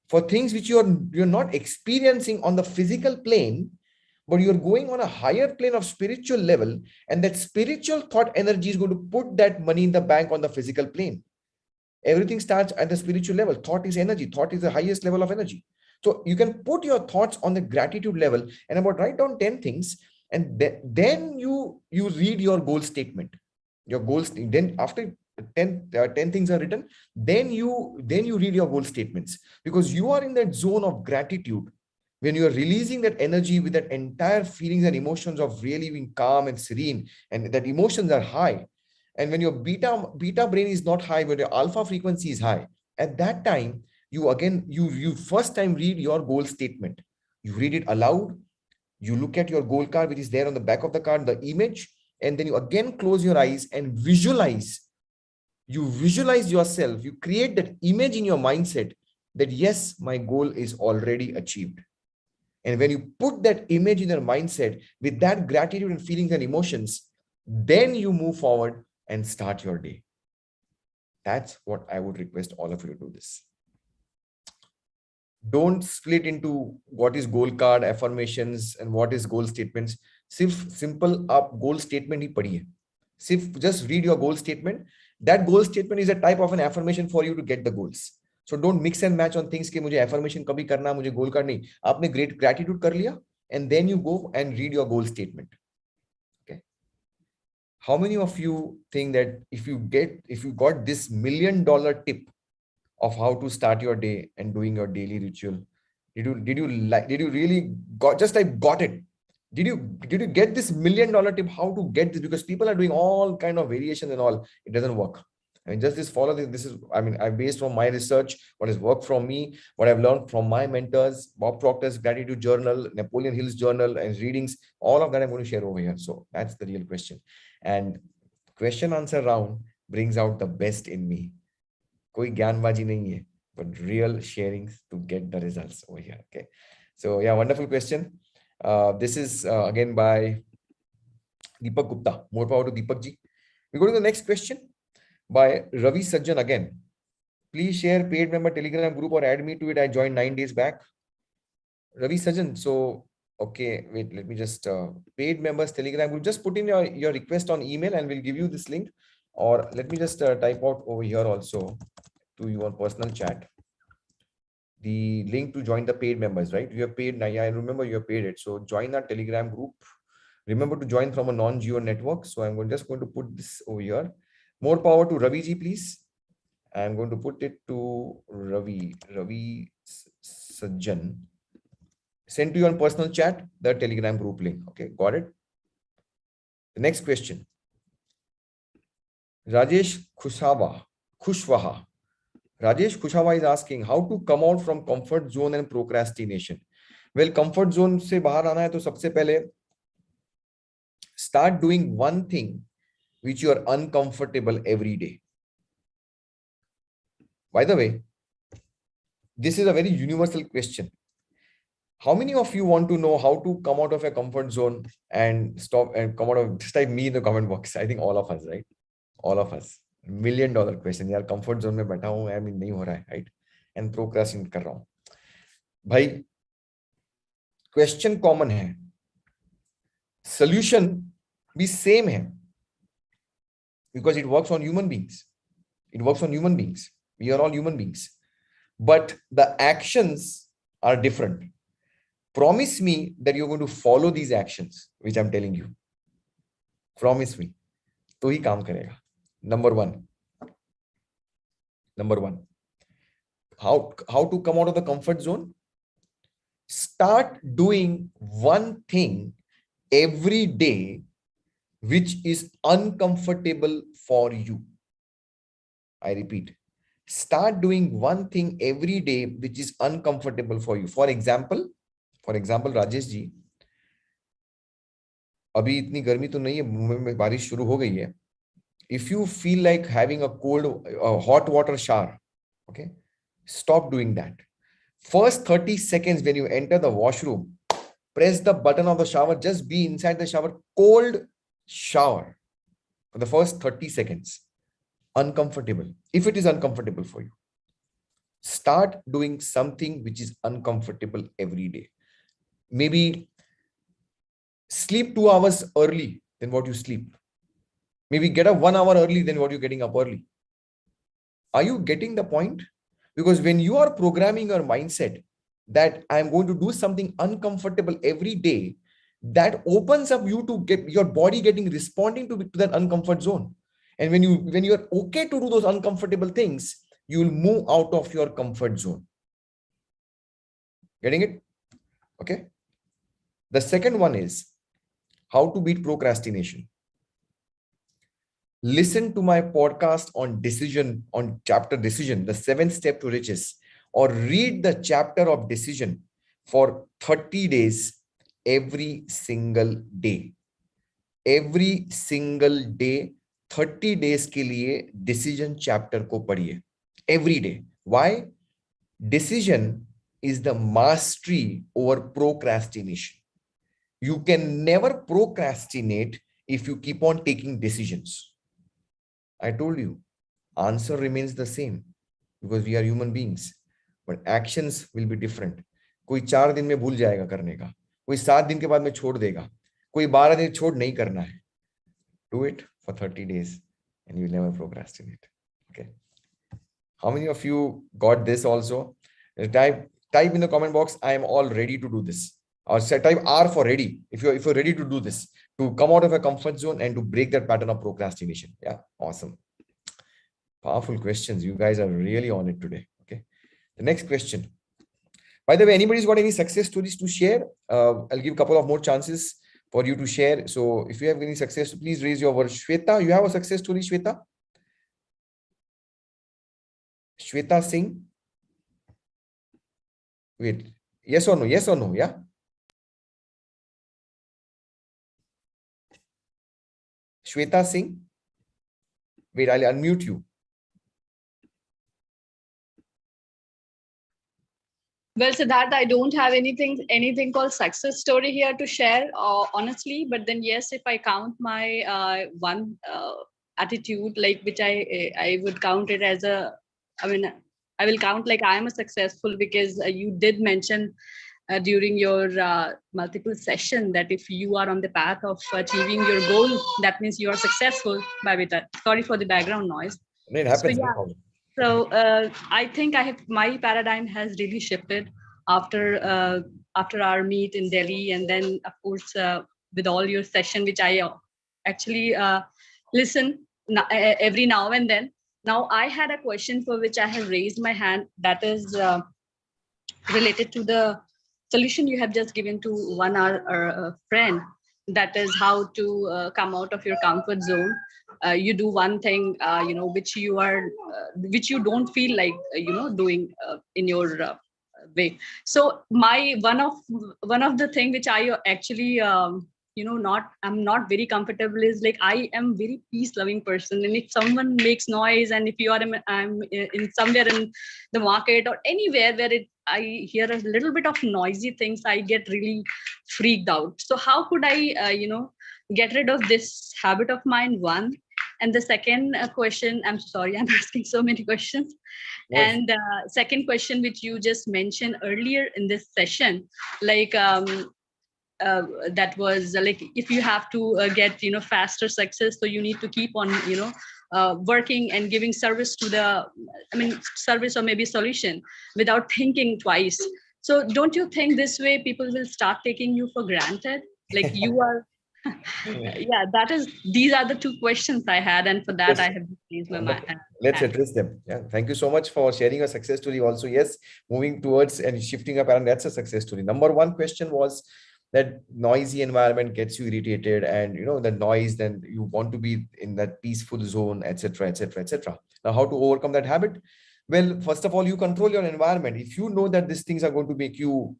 For things which you're not experiencing on the physical plane, but you're going on a higher plane of spiritual level, and that spiritual thought energy is going to put that money in the bank on the physical plane. Everything starts at the spiritual level. Thought is energy. Thought is the highest level of energy. So you can put your thoughts on the gratitude level, and about write down 10 things, and then you read your goal statement. Your goals, then after 10 things are written, then you read your goal statements, because you are in that zone of gratitude. When you are releasing that energy with that entire feelings and emotions of really being calm and serene, and that emotions are high, and when your beta brain is not high, but your alpha frequency is high, at that time you first time read your goal statement. You read it aloud. You look at your goal card, which is there on the back of the card, the image, and then you again close your eyes and visualize. You visualize yourself. You create that image in your mindset that yes, my goal is already achieved. And when you put that image in your mindset with that gratitude and feelings and emotions, then you move forward and start your day. That's what I would request all of you to do this. Don't split into what is goal card, affirmations, and what is goal statements. Simple up goal statement hi padhiye. Just read your goal statement. That goal statement is a type of an affirmation for you to get the goals. So don't mix and match on things कि मुझे affirmation कभी करना, मुझे goal card नहीं. आपने great gratitude कर लिया, and then you go and read your goal statement. Okay. How many of you think that if you got this $1 million tip of how to start your day and doing your daily ritual, did you really got it? Did you get this $1 million tip how to get this? Because people are doing all kind of variations and all, it doesn't work. I mean, just follow this. This is, I mean, I based on my research, what has worked from me, what I've learned from my mentors, Bob Proctor's gratitude journal, Napoleon Hill's journal and readings, all of that I'm going to share over here. So that's the real question. And question answer round brings out the best in me. Koi gyanbaji nahi hai, but real sharings to get the results over here. Okay. So yeah, wonderful question. This is again by Deepak Gupta. More power to Deepak ji. We go to the next question by Ravi Sajjan again. Please share paid member Telegram group or add me to it. I joined 9 days back. Ravi Sajjan. So, okay, wait, let me just paid members Telegram group. Just put in your request on email and we'll give you this link. Or let me just type out over here also. to you on personal chat the link to join the paid members, right? You have paid. Yeah, I remember you have paid it. So join our Telegram group. Remember to join from a non-geo network. So I'm just going to put this over here. More power to Ravi ji, please. I'm going to put it to Ravi Sajjan. Send to you on personal chat, the Telegram group link. Okay, got it? The next question. Rajesh Kushwaha. Rajesh Kushwaha is asking how to come out from comfort zone and procrastination. Well, comfort zone से बाहर आना है तो सबसे पहले start doing one thing which you are uncomfortable every day. By the way, this is a very universal question. How many of you want to know how to come out of a comfort zone and stop and come out of, just type me in the comment box. I think all of us, right? All of us. $1 million question. यार comfort zone में बैठा हूँ, I mean नहीं हो रहा है, right? And procrastinate कर रहा हूँ. भाई, question common है. Solution भी same है. Because it works on human beings. It works on human beings. We are all human beings. But the actions are different. Promise me that you're going to follow these actions, which I'm telling you. Promise me. तो ही काम करेगा. Number one. How to come out of the comfort zone? Start doing one thing every day which is uncomfortable for you. I repeat. Start doing one thing every day which is uncomfortable for you. For example, Rajesh ji, अभी इतनी गर्मी तो नहीं है, मुंबई में बारिश शुरू हो गई है. If you feel like having a hot water shower, okay, stop doing that. First 30 seconds when you enter the washroom, press the button of the shower, just be inside the shower, cold shower for the first 30 seconds. Uncomfortable. If it is uncomfortable for you, start doing something which is uncomfortable every day. Maybe sleep 2 hours early than what you sleep. Maybe get up 1 hour early than what you're getting up early. Are you getting the point? Because when you are programming your mindset that I'm going to do something uncomfortable every day, that opens up you to get your body responding to that uncomfort zone. And when you are okay to do those uncomfortable things, you will move out of your comfort zone. Getting it? Okay. The second one is how to beat procrastination. Listen to my podcast on decision, on chapter decision, the 7th step to riches, or read the chapter of decision for 30 days every single day. Every single day, 30 days के लिए decision chapter को पढ़िए. Every day. Why? Decision is the mastery over procrastination. You can never procrastinate if you keep on taking decisions. I told you, answer remains the same because we are human beings, but actions will be different. कोई 4 दिन में भूल जाएगा करने का, कोई 7 दिन के बाद में छोड़ देगा, कोई 12 दिन छोड़ नहीं करना है. Do it for 30 days and you'll never procrastinate. Okay. How many of you got this also? Type in the comment box, I am all ready to do this. Or type R for ready. If you're ready to do this, to come out of a comfort zone and to break that pattern of procrastination. Yeah, awesome. Powerful questions. You guys are really on it today. Okay. The next question. By the way, anybody's got any success stories to share? I'll give a couple of more chances for you to share. So if you have any success, please raise your word. Shweta, you have a success story, Shweta? Shweta Singh? Wait, yes or no? Yes or no? Yeah. Shweta Singh? Wait, I'll unmute you. Well, Siddharth, I don't have anything called success story here to share, honestly. But then, yes, if I count my one attitude, like which I would count it as I will count like I am a successful, because you did mention during your multiple session that if you are on the path of achieving your goal, that means you are successful. By that, sorry for the background noise. It happens. So, yeah. No problem. So I think my paradigm has really shifted after our meet in Delhi, and then of course with all your session, which I actually listen every now and then. Now I had a question for which I have raised my hand. That is related to the solution you have just given to one our friend. That is how to come out of your comfort zone. You do one thing, which you don't feel like doing in your way. So my one of the thing which I actually not I'm not very comfortable is, like, I am very peace loving person, and if someone makes noise, and if I'm in somewhere in the market or anywhere where I hear a little bit of noisy things, I get really freaked out. So how could I get rid of this habit of mine, one? And the second question, I'm sorry, I'm asking so many questions. Yes. And second question, which you just mentioned earlier in this session, like that was like, if you have to get faster success, so you need to keep on working and giving service to service or maybe solution without thinking twice. So don't you think this way people will start taking you for granted, like you are? Yeah, these are the two questions I had, and for that Yes. I have raised my Wonderful. hand. Let's address them. Yeah. Thank you so much for sharing your success story also. Yes, moving towards and shifting up, and that's a success story. Number one question was that noisy environment gets you irritated, and the noise, then you want to be in that peaceful zone, etc., etc., etc. Now, how to overcome that habit? Well, first of all, you control your environment. If you know that these things are going to make you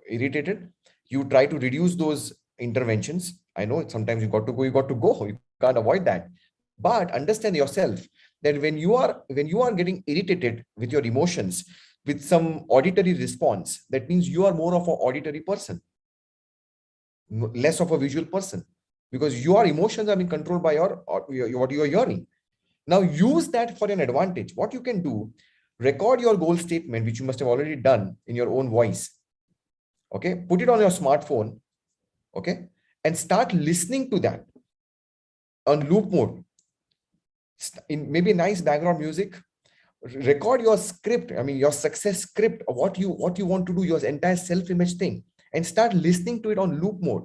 irritated, you try to reduce those interventions. I know sometimes you got to go, you can't avoid that. But understand yourself that when you are getting irritated with your emotions, with some auditory response, that means you are more of an auditory person, less of a visual person, because your emotions are being controlled by what you are hearing. Now use that for an advantage. What you can do: record your goal statement, which you must have already done in your own voice. Okay, put it on your smartphone. Okay, and start listening to that on loop mode, in maybe nice background music. Record your script, your success script of what you want to do, your entire self-image thing, and start listening to it on loop mode.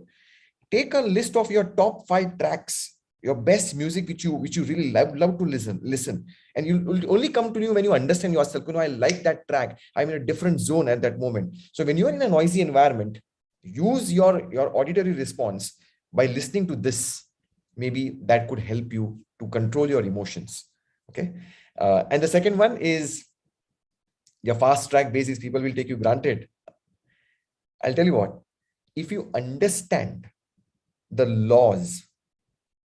Take a list of your top 5 tracks, your best music which you really love to listen, and you'll only come to you when you understand yourself. I like that track, I'm in a different zone at that moment. So when you are in a noisy environment, use your auditory response by listening to this. Maybe that could help you to control your emotions. Okay. And the second one is your fast track basis. People will take you granted. I'll tell you what, if you understand the laws,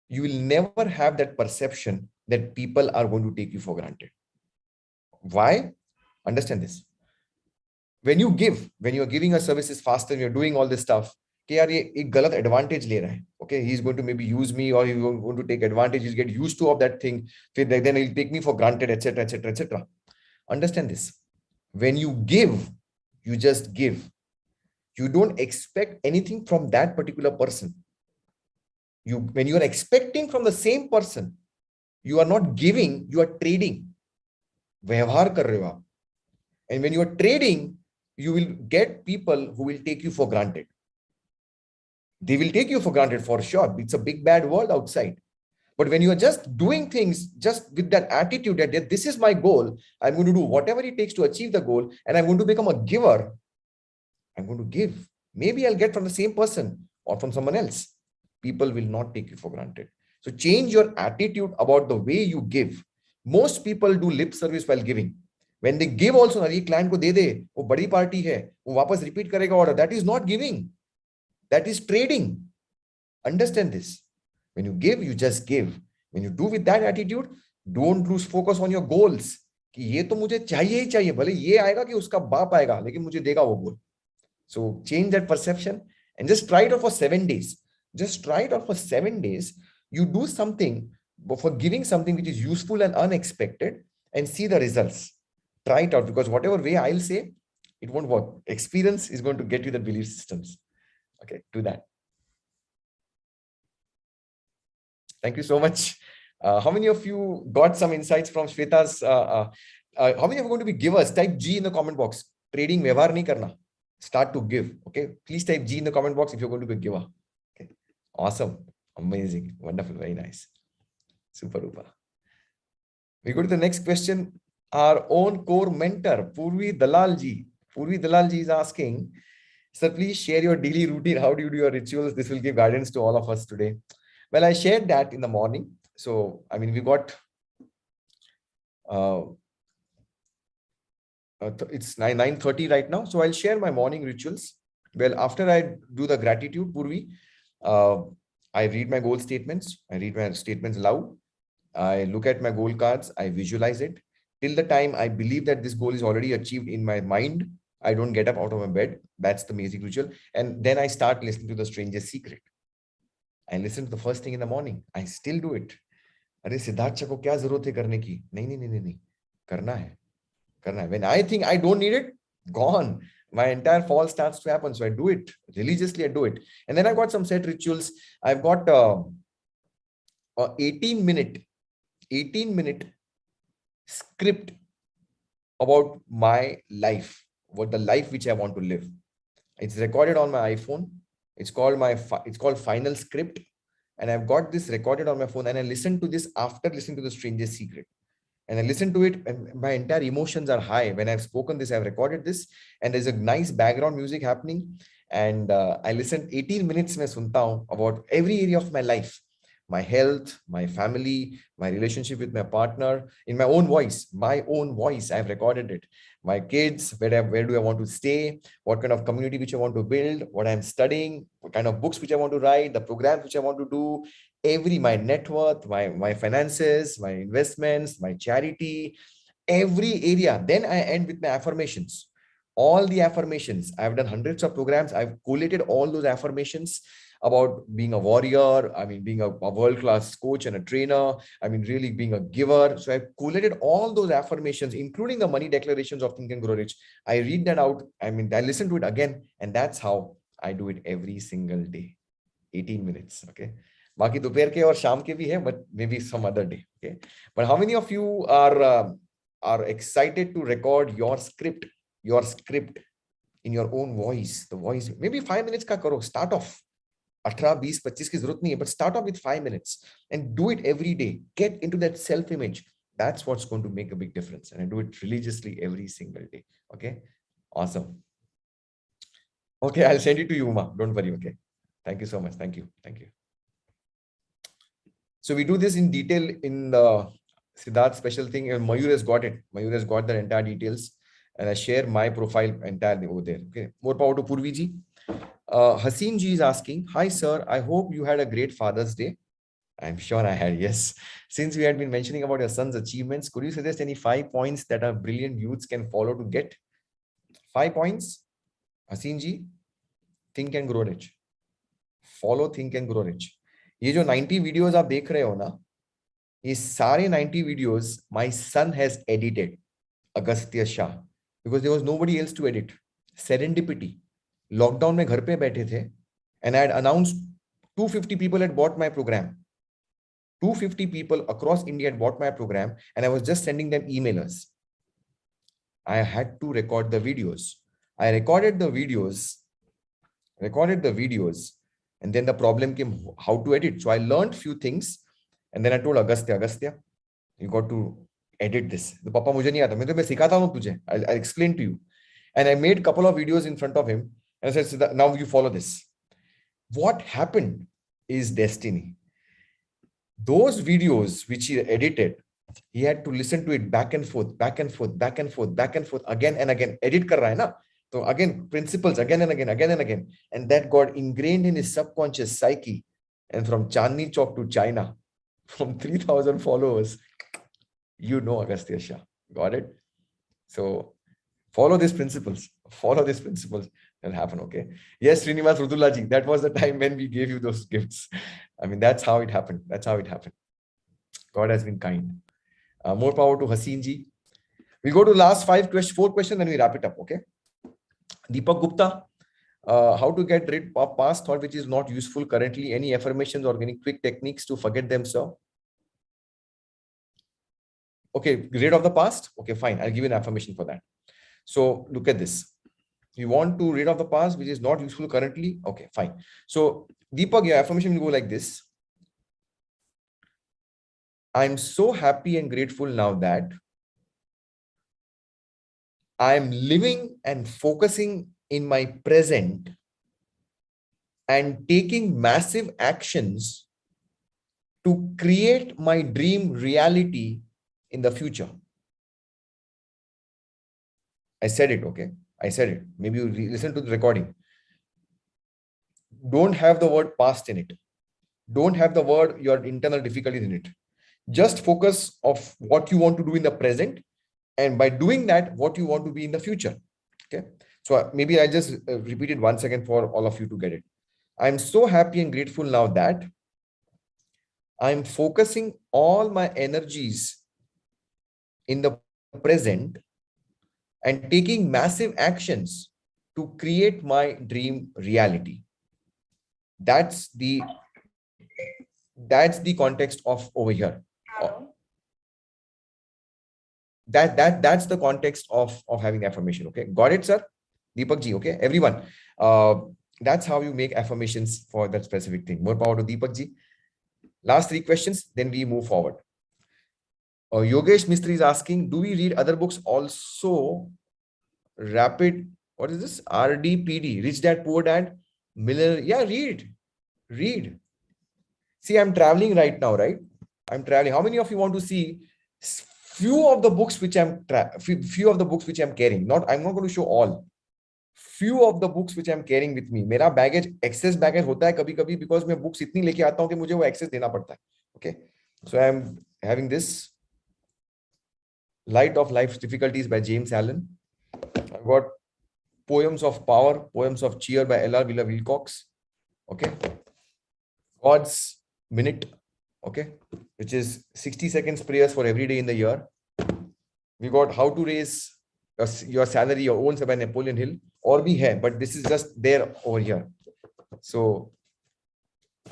you will never have that perception that people are going to take you for granted. Why? Understand this. When you are giving a services faster, you're doing all this stuff, कि यार ये एक गलत advantage ले रहा है. Okay, he's going to maybe use me, or he's going to take advantage. He'll get used to of that thing. Then he'll take me for granted, etc., etc., etc. Understand this. When you give, you just give. You don't expect anything from that particular person. When you are expecting from the same person, you are not giving, you are trading. व्यवहार कर रहे हो आप. And when you are trading, you will get people who will take you for granted. They will take you for granted for sure. It's a big bad world outside. But when you are just doing things just with that attitude that this is my goal, I'm going to do whatever it takes to achieve the goal, and I'm going to become a giver. I'm going to give. Maybe I'll get from the same person or from someone else. People will not take you for granted. So change your attitude about the way you give. Most people do lip service while giving. When they give also, ये client को दे दे, वो बड़ी party है, वो वापस repeat करेगा order. That is not giving. That is trading. Understand this. When you give, you just give. When you do with that attitude, don't lose focus on your goals. कि ये तो मुझे चाहिए ही चाहिए, भले ये आएगा कि उसका बाप आएगा, लेकिन मुझे देगा वो गोल. So change that perception and just try it out for 7 days. Just try it out for 7 days. You do something for giving something which is useful and unexpected, and see the results. Try it out, because whatever way I'll say, it won't work. Experience is going to get you the belief systems. Okay, do that. Thank you so much. How many of you got some insights from Shweta's how many are going to be givers? Type G in the comment box. Trading व्यवहार नहीं करना. Start to give. Okay. Please type G in the comment box if you're going to be a giver. Okay. Awesome. Amazing. Wonderful. Very nice. Super duper. We go to the next question. Our own core mentor, Purvi Dalal ji. Purvi Dalal ji is asking, sir, please share your daily routine. How do you do your rituals? This will give guidance to all of us today. Well, I shared that in the morning. So, I mean, we got, it's 9:30 right now. So I'll share my morning rituals. Well, after I do the gratitude, Purvi, I read my goal statements. I read my statements loud. I look at my goal cards. I visualize it. Till the time I believe that this goal is already achieved in my mind, I don't get up out of my bed. That's the basic ritual. And then I start listening to the stranger's secret. I listen to the first thing in the morning. I still do it. अरे सिद्धार्थ को क्या जरूरत है करने की? नहीं, करना है. When I think I don't need it, gone. My entire fall starts to happen. So I do it religiously. I do it, and then I've got some set rituals. I've got 18-minute script about my life, what the life which I want to live. It's recorded on my iPhone. It's called Final Script, and I've got this recorded on my phone. And I listen to this after listening to the stranger's secret. And I listen to it, and my entire emotions are high. When I've spoken this, I've recorded this, and there's a nice background music happening. And I listen 18 minutes mein sunta hu about every area of my life, my health, my family, my relationship with my partner, in my own voice. I've recorded it. My kids, where do I want to stay? What kind of community which I want to build? What I'm studying? What kind of books which I want to write? The programs which I want to do? My net worth, my finances, my investments, my charity, every area. Then I end with my affirmations. All the affirmations. I've done hundreds of programs. I've collated all those affirmations about being a warrior. I mean, being a world-class coach and a trainer. I mean, really being a giver. So I've collated all those affirmations, including the money declarations of Think and Grow Rich. I read that out. I mean, I listen to it again. And that's how I do it every single day. 18 minutes. Okay. बाकी दोपहर के और शाम के भी है, but maybe some other day. Okay. But how many of you are excited to record your script in your own voice? The voice, maybe 5 minutes ka karo. Start off. 18, 20, 25 की जरूरत नहीं है, but start off with 5 minutes and do it every day. Get into that self-image. That's what's going to make a big difference. And I do it religiously every single day. Okay. Awesome. Okay. I'll send it to you, Uma. Don't worry. Okay. Thank you so much. Thank you. So we do this in detail in the Sidharth special thing, and Mayur has got it. Mayur has got the entire details, and I share my profile entirely over there. Okay. More power to Purvi ji. Haseen ji is asking, hi sir, I hope you had a great Father's Day. I'm sure I had, yes. Since we had been mentioning about your son's achievements, could you suggest any 5 points that our brilliant youths can follow to get? 5 points? Haseen ji, think and grow rich. Follow, think and grow rich. ये जो 90 videos आप देख रहे हो ना, ये सारे 90 videos my son has edited, Agastya Shah, because there was nobody else to edit. Serendipity. Lockdown में घर पे बैठे थे, and I had announced 250 people had bought my program. 250 people across India had bought my program, and I was just sending them emailers. I had to record the videos. I recorded the videos, and then the problem came how to edit. So I learned few things, and then I told Agastya, you got to edit this. The papa mujhe nahi aata. मैं सिखाता हूँ तुझे. I'll explain to you. And I made a couple of videos in front of him, and I said, now you follow this. What happened is destiny. Those videos which he edited, he had to listen to it back and forth, again and again. Edit kar raha hai na? So again, principles again and again. And that got ingrained in his subconscious psyche. And from Chandni Chowk to China, from 3,000 followers, you know Agastya Shah. Got it? So follow these principles. That'll happen, okay? Yes, Srinivas Rudullah ji, that was the time when we gave you those gifts. I mean, that's how it happened. God has been kind. More power to Haseen ji. We'll go to last 4 questions, and we wrap it up, okay? Deepak Gupta, how to get rid of past thought which is not useful currently? Any affirmations or any quick techniques to forget them, sir? Okay, rid of the past. Okay, fine. I'll give you an affirmation for that. So look at this. You want to rid of the past, which is not useful currently. Okay, fine. So Deepak, your affirmation will go like this. I'm so happy and grateful now that I'm living and focusing in my present and taking massive actions to create my dream reality in the future. I said it, okay? I said it. Maybe you listen to the recording. Don't have the word past in it. Don't have the word your internal difficulties in it. Just focus of what you want to do in the present, and by doing that, what you want to be in the future. Okay. So maybe I just repeat it once again for all of you to get it. I'm so happy and grateful now that I'm focusing all my energies in the present and taking massive actions to create my dream reality. That's the context of over here. That's the context of having affirmation. Okay, got it, sir? Deepak ji. Okay, everyone. That's how you make affirmations for that specific thing. More power to Deepak ji. Last 3 questions, then we move forward. Yogesh Mistry is asking, do we read other books also? Rapid, what is this? RDPD, Rich Dad Poor Dad, Miller. Yeah, read. See, I'm traveling right now, right? I'm traveling. How many of you want to see few of the books which I'm carrying? I'm not going to show all. Few of the books which I'm carrying with me. मेरा baggage excess baggage होता है कभी-कभी because मैं books इतनी लेके आता हूँ कि मुझे वो access देना पड़ता है. Okay, so I'm having this Light of Life's Difficulties by James Allen. I've got Poems of Power, Poems of Cheer by L.R. Wheeler Wilcox. Okay, God's Minute. Okay, which is 60 seconds prayers for every day in the year. We got How to Raise Your Salary, Your Own by Napoleon Hill. Or bhi hai, but this is just there over here. So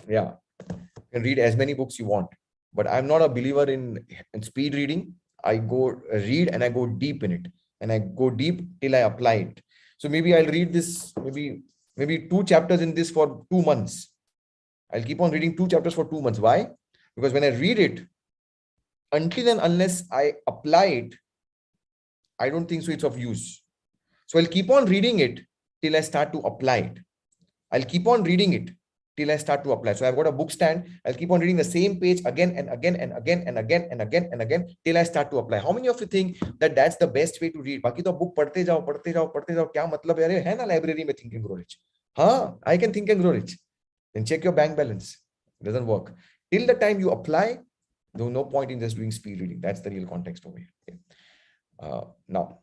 yeah, you can read as many books you want, but I'm not a believer in speed reading. I go read and I go deep in it, and I go deep till I apply it. So maybe I'll read this, maybe 2 chapters in this for 2 months. I'll keep on reading 2 chapters for 2 months. Why? Because when I read it, until and unless I apply it, I don't think so it's of use. So I'll keep on reading it till I start to apply it. I'll keep on reading it till I start to apply. So I've got a book stand. I'll keep on reading the same page again and again and again and again and again and again till I start to apply. How many of you think that that's the best way to read? बाकी तो book पढ़ते जाओ क्या मतलब है? अरे है ना library में Think and Grow Rich. हाँ, I can think and grow rich. Then check your bank balance. It doesn't work. Till the time you apply, there's no point in just doing speed reading. That's the real context over here. Okay. Now,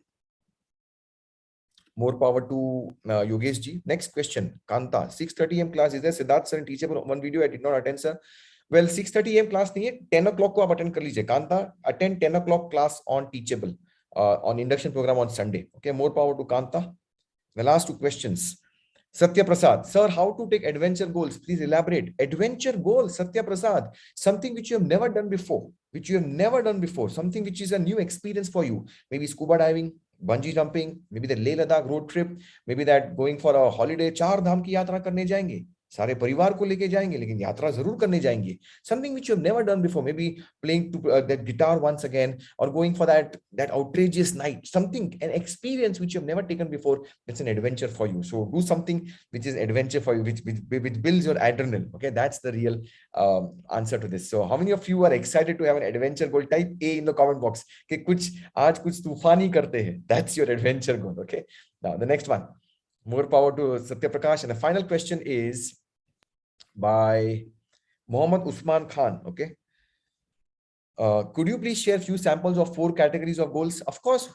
more power to Yogesh ji. Next question. Kanta, 6:30 AM class. Is there Sidharth sir and teachable? One video I did not attend, sir. Well, 6:30 AM class nahi hai. 10 o'clock ko aap attend kar lijiye. Kanta, attend 10 o'clock class on Teachable, on induction program on Sunday. Okay, more power to Kanta. The last 2 questions. Satya Prasad, sir, how to take adventure goals? Please elaborate. Adventure goals, Satya Prasad, something which you have never done before, something which is a new experience for you. Maybe scuba diving, bungee jumping, maybe the Leh Ladakh road trip, maybe that going for a holiday, 4 धाम की यात्रा करने जाएंगे, सारे परिवार को लेके जाएंगे, लेकिन यात्रा जरूर करने जाएंगे. Something which you have never done before, maybe playing that guitar once again, or going for that outrageous night, something, an experience which you have never taken before. It's an adventure for you. So do something which is adventure for you, which builds your adrenaline. Okay, that's the real answer to this. So how many of you are excited to have an adventure goal? Type A in the comment box. कि कुछ आज कुछ तूफानी करते हैं. That's your adventure goal. Okay. Now the next one. More power to Satya Prakash. And the final question is by Mohammad Usman Khan. Okay. Could you please share a few samples of 4 categories of goals? Of course,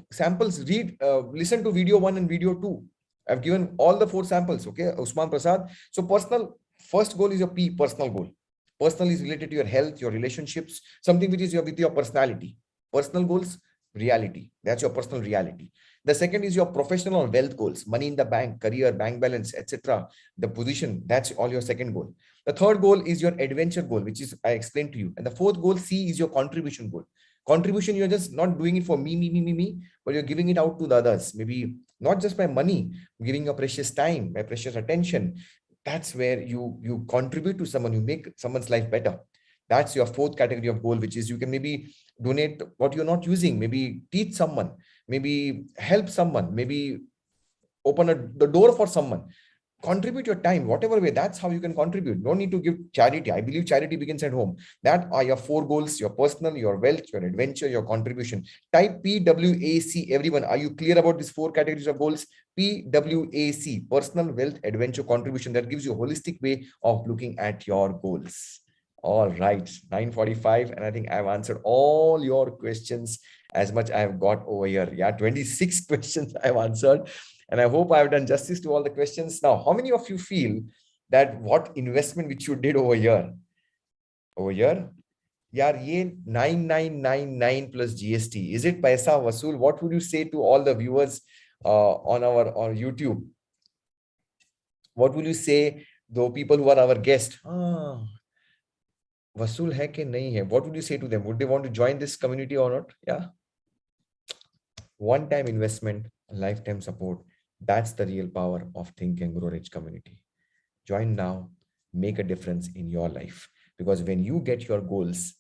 samples. Read, listen to video 1 and video 2. I've given all the 4 samples. Okay, Usman Prasad. So personal, first goal is your P, personal goal. Personal is related to your health, your relationships, something which is with your personality. Personal goals, reality. That's your personal reality. The second is your professional or wealth goals, money in the bank, career, bank balance, etc. The position, that's all your second goal. The third goal is your adventure goal, which is I explained to you. And the fourth goal, C, is your contribution goal. Contribution, you're just not doing it for me, but you're giving it out to the others. Maybe not just by money, giving your precious time, my precious attention. That's where you contribute to someone, you make someone's life better. That's your fourth category of goal, which is you can maybe donate what you're not using, maybe teach someone, maybe help someone, maybe open the door for someone. Contribute your time, whatever way. That's how you can contribute. No need to give charity. I believe charity begins at home. That are your four goals: your personal, your wealth, your adventure, your contribution. Type PWAC, everyone. Are you clear about these four categories of goals? PWAC, personal, wealth, adventure, contribution. That gives you a holistic way of looking at your goals. All right, 9:45, and I think I've answered all your questions as much I've got over here. Yeah, 26 questions I've answered. And I hope I've done justice to all the questions. Now, how many of you feel that what investment which you did over here? Yeah, ye 9999 plus GST. Is it paisa vasool? What would you say to all the viewers on our YouTube? What will you say the people who are our guests? Vasool hai ke nahi hai? What would you say to them? Would they want to join this community or not? Yeah. One-time investment, lifetime support. That's the real power of Think and Grow Rich community. Join now, make a difference in your life. Because when you get your goals,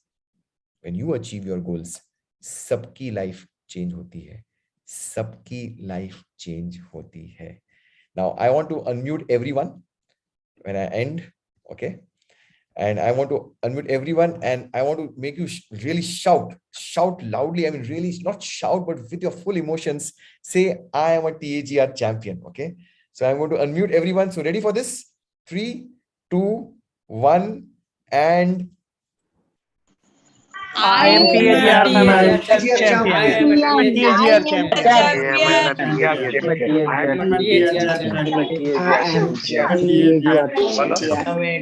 when you achieve your goals, सबकी life change होती है. सबकी life change होती है. Now, I want to unmute everyone when I end, okay? And I want to unmute everyone, and I want to make you really shout loudly. I mean, really not shout, but with your full emotions, say, I am a TAGR champion. Okay. So I'm going to unmute everyone. So ready for this? 3, 2, 1, and I am TAGR champion. I am TAGR champion.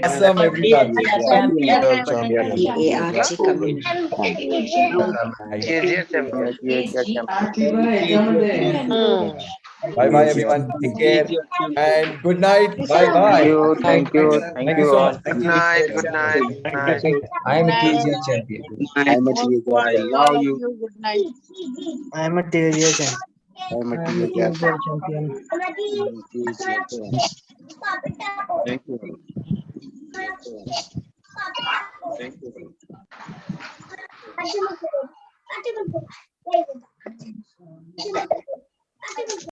awesome, everyone. Bye bye, everyone. Take care and good night. Bye bye. Thank you So all. much. Thank Good you. night. Good night. I am a TGR champion. I am a TGR. I love you. Good night. I am a TGR champion. I am a TGR champion. Thank you. Thank you.